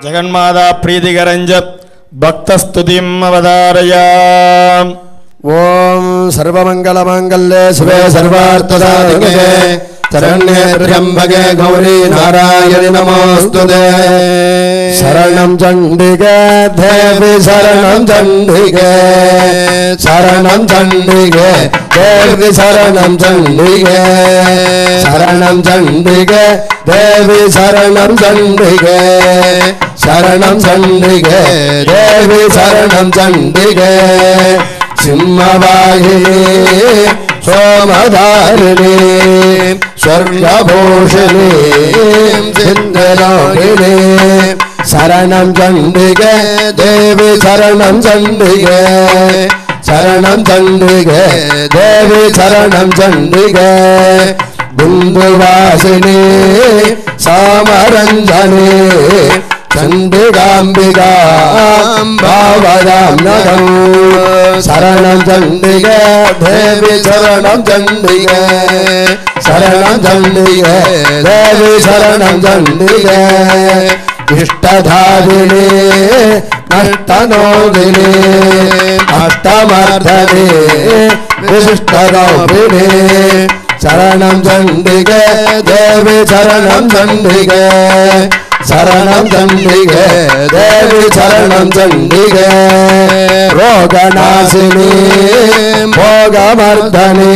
ஜெகன்மாதா பிரீதிகரஞ்ச பக்தஸ்துதிம் அவதாரயாம். ஓம் சர்வமங்கலமங்கல்யே சிவே சர்வார்த்தசாதிகே சரண்யே த்ர்யம்பகே கௌரி நாராயணி நமோஸ்துதே. சரணம் சண்டிகே தேவி சரணம் சண்டிகே சரணம் சண்டிகே தேவி சரணம் சண்டிகே சரணம் சண்டிகே தேவி சரணம் சண்டிகே சரணம் சண்டிகே தேவி சரணம் சண்டிகே. சிம்மவாகினி சோமதாரிணி ஸ்வர்ணபூஷிணி சிந்தலோகினி சரணம் சண்டிகே தேவி சரணம் சண்டிகே சரணம் சண்டிகே தேவி சரணம் சண்டிகே. பிந்துவாசினி சாமரஞ்சனி சண்டிகாம்பிகாம் பாவதாம் நகம் சரணம் சண்டிகே தேவி சரணம் சண்டிகே சரணம் சண்டிகே தேவி சரணம் சண்டிகே. இஷ்டதாதினி நஷ்டனோதினி அஷ்டமர்தனி விசிஷ்டரோபிணி சரணம் சண்டிகே தேவி சரணம் சண்டிகே சரணம் சண்டிகே தேவி சரணம் சண்டிகே. ரோகநாசினி போகமர்தனி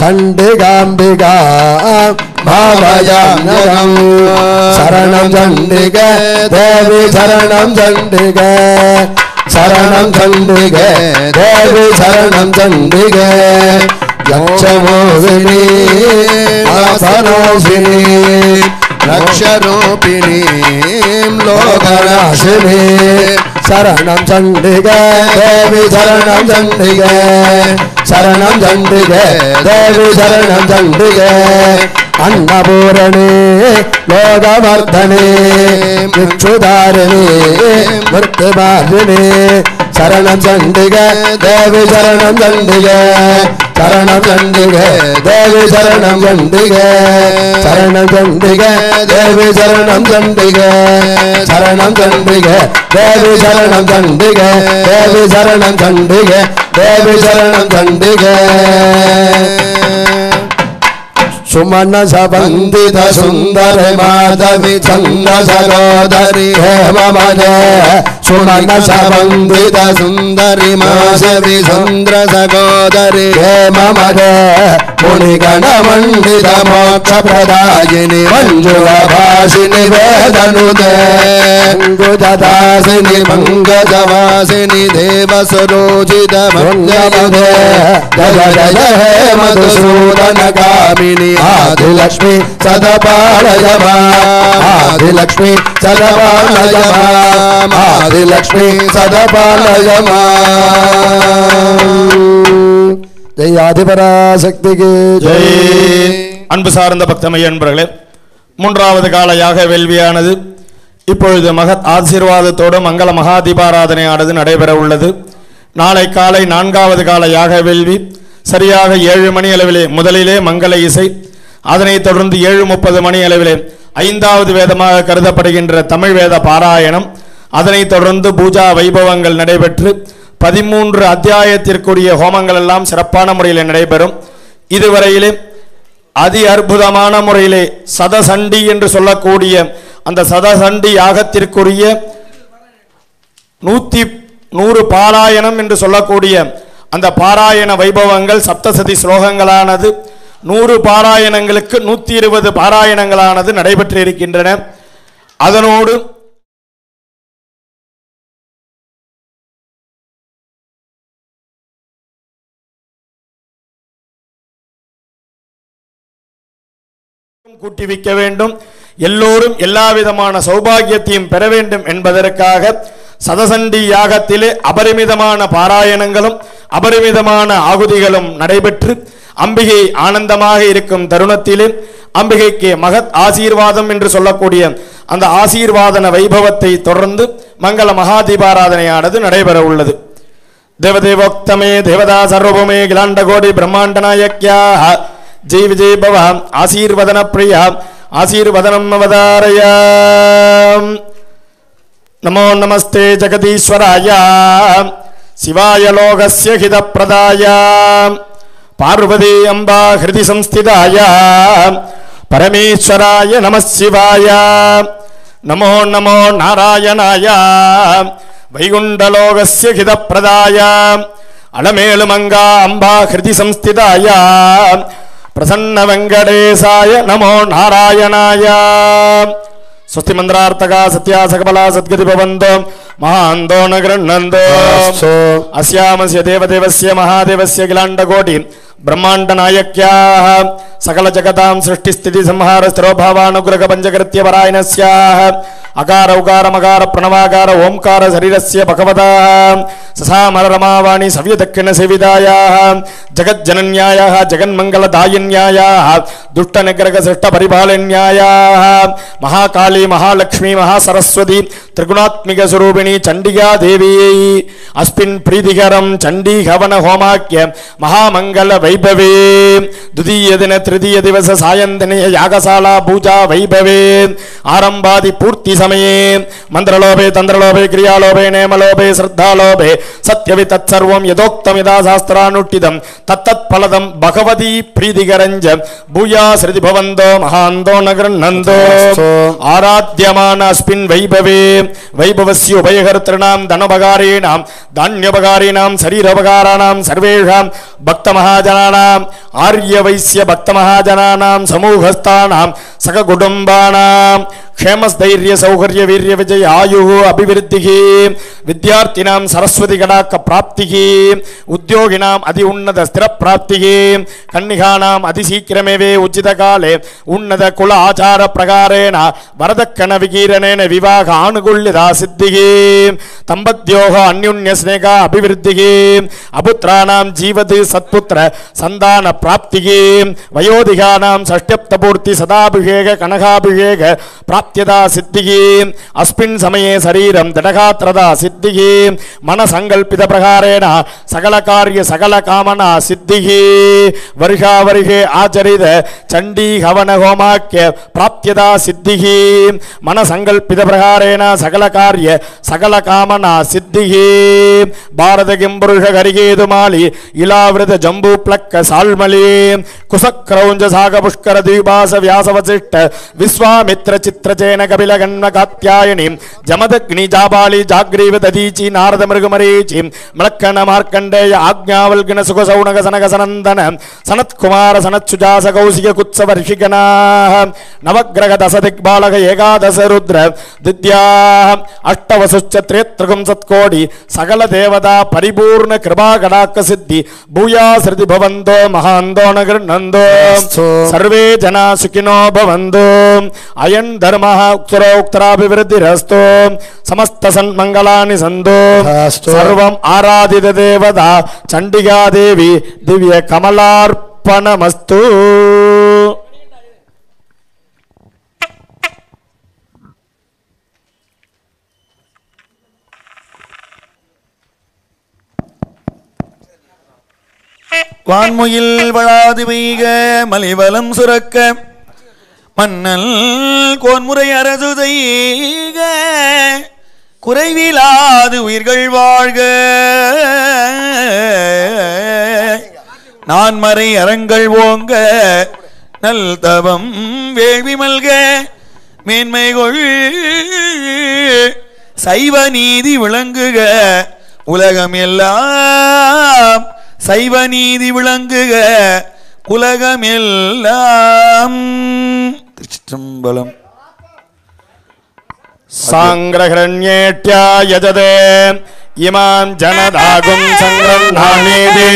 சண்டிகாம்பிகா பாவயாம் நகம் சரணம் சண்டிகே தேவி சரணம் சண்டிகே சரணம் சண்டிகே தேவி சரணம் சண்டிகே. யக்ஷமோகினி ஆசனோசினி லக்ஷரூபிணி லோகநாசினி சரணம் சண்டிகே தேவி சரணம் சண்டிகே சரணம் சண்டிகே தேவி சரணம் சண்டிகே. அன்னபூரணி லோகவர்தனி விக்ஷுதாரிணி மிருத்யுமாரிணி சரணம் சண்டிகே தேவி சரணம் சண்டிகே சரணம் சண்டிகே தேவி சரணம் சண்டிகே சரணம் சண்டிகே தேவி சரணம் சண்டிகே சரணம் சண்டிகே தேவி சரணம் சண்டிகே தேவி சரணம் சண்டிகே தேவி சரணம் சண்டிகே. சுமனச வந்தித சுந்தர மாதவி சந்த சகோதரி ஹேமமனே சுமனச வந்தித சுந்தரி மாதவி சந்திர சகோதரி ஹேமமனே முனிகண மண்டித மோட்ச பிரதாயினி மஞ்சுள பாசினி வேதனுதே அங்குஜதாசினி பங்கஜவாசினி தேவசரோஜித மங்கமுதே ஜய ஜய ஹே மதுசூதன காமினி ஆதிலக்ஷ்மி சதபாலய மாம் ஆதிலக்ஷ்மி சதபாலய மாம் ஆதிலக்ஷ்மி சதபாலய மாம். ஜெய் ஆதிபராசக்திக்கு ஜெய். அன்பு சார்ந்த பக்தமைய அன்பர்களே, மூன்றாவது கால யாக வேள்வியானது இப்பொழுது மகத் ஆசீர்வாதத்தோடு மங்கள மகாதீபாராதனையானது நடைபெற உள்ளது. நாளை காலை நான்காவது கால யாக வேள்வி சரியாக 7 மணி அளவிலே முதலிலே மங்கள இசை, அதனைத் தொடர்ந்து 7:30 மணி அளவிலே 5வது வேதமாக கருதப்படுகின்ற தமிழ் வேத பாராயணம், அதனைத் தொடர்ந்து பூஜா வைபவங்கள் நடைபெற்று 13 அத்தியாயத்திற்குரிய ஹோமங்கள் எல்லாம் சிறப்பான முறையில் நடைபெறும். இதுவரையிலே அதி அற்புதமான முறையிலே சதசண்டி என்று சொல்லக்கூடிய அந்த சதசண்டி யாகத்திற்குரிய 100 பாராயணம் என்று சொல்லக்கூடிய அந்த பாராயண வைபவங்கள் சப்தசதி ஸ்லோகங்களானது 100 பாராயணங்களுக்கு 120 பாராயணங்களானது நடைபெற்று இருக்கின்றன. அதனோடு கூட்டி வைக்க வேண்டும். எல்லோரும் எல்லா விதமான சௌபாகியத்தையும் பெற வேண்டும் என்பதற்காக சதசண்டி யாகத்திலே அபரிமிதமான பாராயணங்களும் அபரிமிதமான ஆகுதிகளும் நடைபெற்று அம்பிகை ஆனந்தமாக இருக்கும் தருணத்திலே அம்பிகைக்கு மகத் ஆசீர்வாதம் என்று சொல்லக்கூடிய அந்த ஆசீர்வாதன வைபவத்தை தொடர்ந்து மங்கள மகாதீபாராதனையானது நடைபெற உள்ளது. தேவதேவோக்தமே தேவதா சர்வபூமே கிலாண்ட கோடி பிரம்மாண்ட நாயக்யா ஜெய் விஜய் பவ ஆசீர்வதன பிரியா ஆசீர்வதனம் அவதாரயாம். नमो नमस्ते जगदीश्वराय शिवाय लोकस्य हितप्रदाय पार्वती अम्बा हृदि संस्थिताय परमेश्वराय नमः शिवाय नमो नमो नारायणाय वैकुण्ठलोकस्य हितप्रदाय अलमेलुमंगा अम्बा हृदि संस्थिताय प्रसन्न वेंकटेशाय नमो नारायणाय स्वस्ति मंत्रार्थका सत्या सकबला सद्गति भवन्तो महान्तो न गृह्णन्तो अस्यामस्य देवदेवस्य महादेवस्य किलाण्डकोटि ब्रह्मांड नायक्याः सकल जगतां सृष्टि स्थिति संहार स्थिरोभावानुग्रह पंचकृत्य परायणस्याः अकार उकार मकार प्रणवाकार ओंकार शरीरस्य भगवतः ससामर रमावाणी सव्य दक्षिण सेवितायाः जगज्जनन्यायाः जगन्मंगलदायिन्यायाः दुष्ट निग्रह सृष्ट परिपालन्यायाः महाकाली महालक्ष्मी महासरस्वती त्रिगुणात्मिक स्वरूपिणी चंडिका देवी अस्मिन् प्रीतिकरं चंडी हवन होमाख्य महामंगल वैभवे द्वितीय दिन तृतीय दिवस सायंदिने यागशाला पूजा वैभवे आरंभादि पूर्ति समये मंत्रलोभे तंत्रलोभे क्रियालोभे नेमलोभे श्रद्धालोभे सत्यवि तत्सर्वं यदोक्तं यदा शास्त्रानुष्ठितं तत्तत्फलदं भगवती प्रीतिकरञ्च भूया श्रुति भवन्तो महान्तो न गृह्णन्तो आराध्यमान अस्मिन् वैभवे वैभवस्य उभयकर्तॄणां धनोपकारीणां धान्योपकारीणां शरीरोपकाराणां सर्वेषां भक्तमहाजनानां आर्यवैश्य भक्तमहाजनानां समूहस्थानां सककुटुम्बानां क्षेमस्थैर्य सौकर्य वीर्य विजय आयु अभिवृद्धि विद्यार्थिनां सरस्वती कटाक्ष प्राप्ति उद्योगिनां अति उन्नत स्थिर प्राप्ति कन्निकानां अति शीघ्रमेव उचित काले उन्नत कुल आचार प्रकारेण वरदक्षिण विकीरणेन विवाह आनुकूल्यता सिद्धिः दम्पत्योः अन्योन्य स्नेह अभिवृद्धिः अपुत्राणां जीवति सत्पुत्र संतान प्राप्तिः वयोधिकानां षष्ट्यप्तपूर्ति सदाभिषेक कनकाभिषेक प्राप्त्यता सिद्धिः अस्मिन् समये शरीरं दृढगात्रता सिद्धिः मनसंकल्पित प्रकारेण सकल कार्य सकल कामना सिद्धिः वर्षावर्षे आचरित चंडी हवन होमाख्य प्राप्त्यता सिद्धिः मनसंकल्पित प्रकारेण सकल कार्य सकल कामना सिद्धिः भारत किंपुरुष गरिकेतुमाली इलावृत जंबू प्लक्क साल्मली कुशक्रौंज साग पुष्कर द्वीपास व्यास वसिष्ठ विश्वामित्र चित्रचेन कपिल गण्व कात्यायनी जमदग्नि जाबाली जाग्रीव दधीची नारद मृगमरीचि मलक्कन मार्कंडेय आज्ञावल्गुण सुख सौनक सनक सनंदन सनत कुमार सनत सुजास कौशिक कुत्सव ऋषिगणाः नवग्रह दश दिग्बालक एकादश रुद्र दिद्याः अष्टवसुश्च त्रेत्रगुं सत्कोटि सकल देवता परिपूर्ण कृपा कटाक्ष सिद्धि भूया श्रुति भवन्तो महान्तो न गृह्णन्तो सर्वे जना सुखिनो भवन्तु अयं धर्मः उत्तरोत्तराभिवृद्धिरस्तु समस्त सन्मंगलानि सन्तु सर्वम् आराधित देवता चंडिका देवी दिव्य कमलार्पणमस्तु வான்முயில் வளாது பெய்க மலிவலம் சுரக்க மன்னல் கோன்முறை அரசு செய்க குறைவிலாது உயிர்கள் வாழ்க நான்மறை அறங்கள் ஓங்க நல் தவம் வேள்வி மல்க மேன்மைகொள் சைவ நீதி விளங்குக உலகம் எல்லாம் சைவ நீதி விளங்குக உலகம் எல்லாம். திருச்சிற்றம்பலம். சாங்கிரஹரண்யேட்யா யஜதே இமாம் ஜனதாகும் சங்கிரஹ்ணானேதி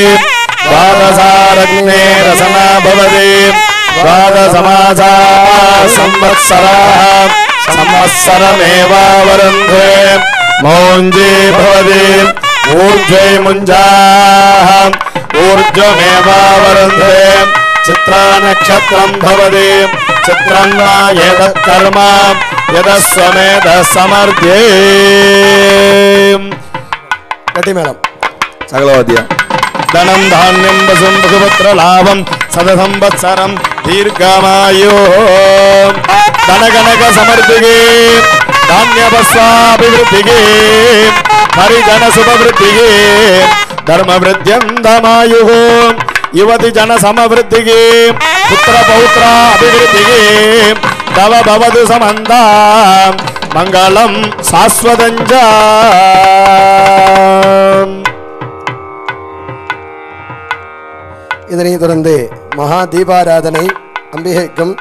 द्वादशारग्ने रसना भवति द्वादशमासा संवत्सराः संवत्सरमेवावरुन्धे मौञ्जी भवति ऊर्ध्वे मुञ्जाः ऊर्ध्वमेवावरुन्धे चित्रा नक्षत्रं भवति चित्रं वा एतत्कर्म यदस्वमेधः समर्थे. गतिमेलम सगलवद्य धनं धान्यं वसुं बहुपुत्र लाभं सदसंवत्सरं दीर्घमायुः धनगणक समर्थिके धान्यवस्वाभिवृद्धिगे हरिजन शुभवृद्धिगे धर्मवृद्ध्यन्तमायुः युवति जन समवृद्धिगे पुत्र पौत्र अभिवृद्धिगे तव भवतु समन्ता मंगलम शाश्वतञ्च இதனைத் தொடர்ந்து மகா தீபாராதனை அம்பிகைக்கும்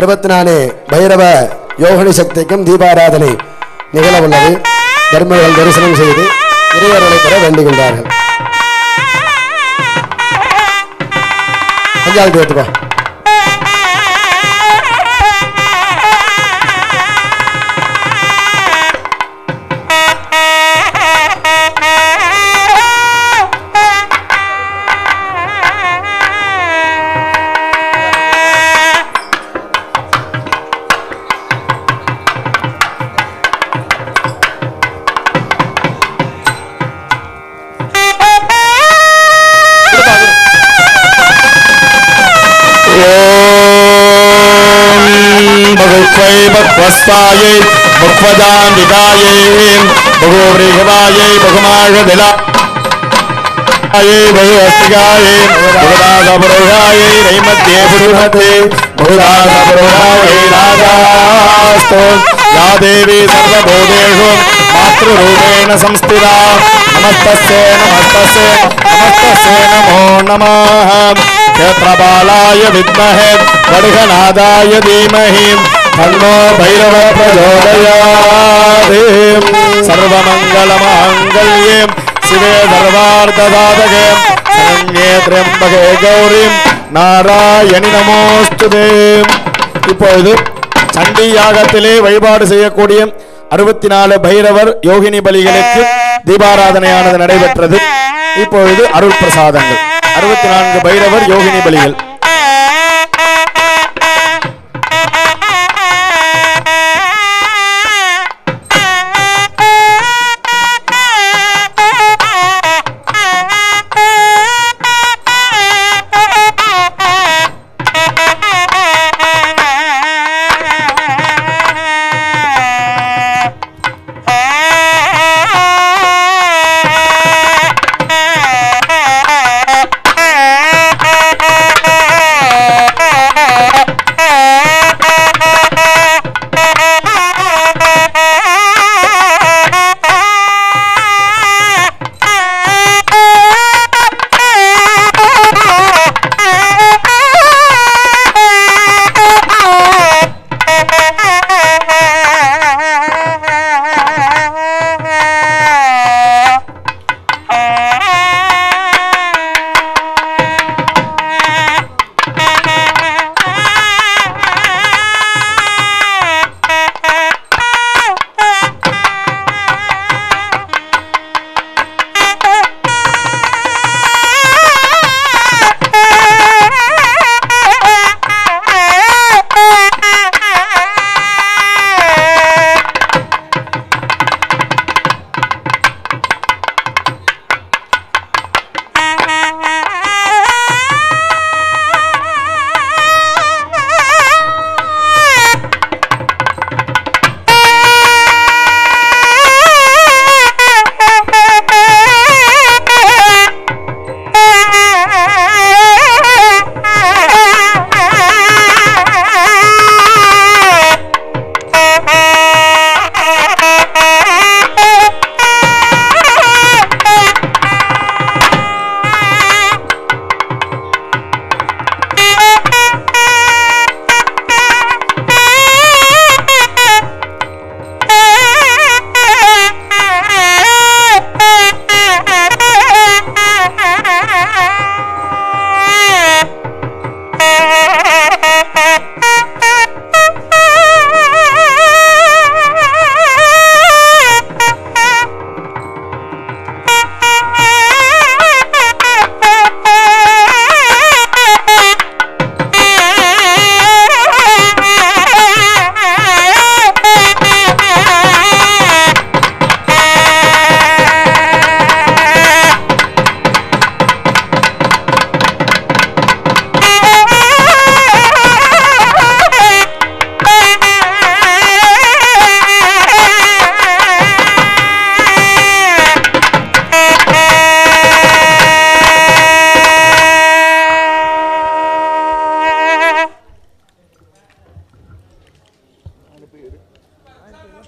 64 பைரவ யோகினி சக்திக்கும் தீபாராதனை நிகழ உள்ளது. தர்மர்கள் தரிசனம் செய்து இறைவர்களை பெற வேண்டுகின்றார்கள். அஞ்சாவது எடுத்துக்கோ. भगवस्वायै भगवदाम्बिकायै भगवृहवायै भगमाषदिलायै भगवस्तिकायै भगदागपुरुषायै नैमध्ये पुरुषते भगदागपुरुषायै राजास्तु या देवी सर्वभूतेषु मातृरूपेण संस्थिता नमस्तस्यै नमस्तस्यै नमस्तस्यै नमो नमः क्षेत्रपालाय विद्महे खड्गनादाय धीमहि तन्नो भैरव प्रचोदयात् सर्वमङ्गलमाङ्गल्ये शिवे सर्वार्थसाधके शरण्ये त्र्यम्बके गौरी नारायणि நமோஸ்துதே. இப்பொழுது சண்டி யாகத்திலே வழிபாடு செய்யக்கூடிய 64 பைரவர் யோகினி பலிகளுக்கு தீபாராதனையானது நடைபெற்றது. இப்பொழுது அருள் பிரசாதங்கள் 64 பைரவர் யோகினி பலிகள்.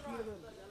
இங்கிருந்து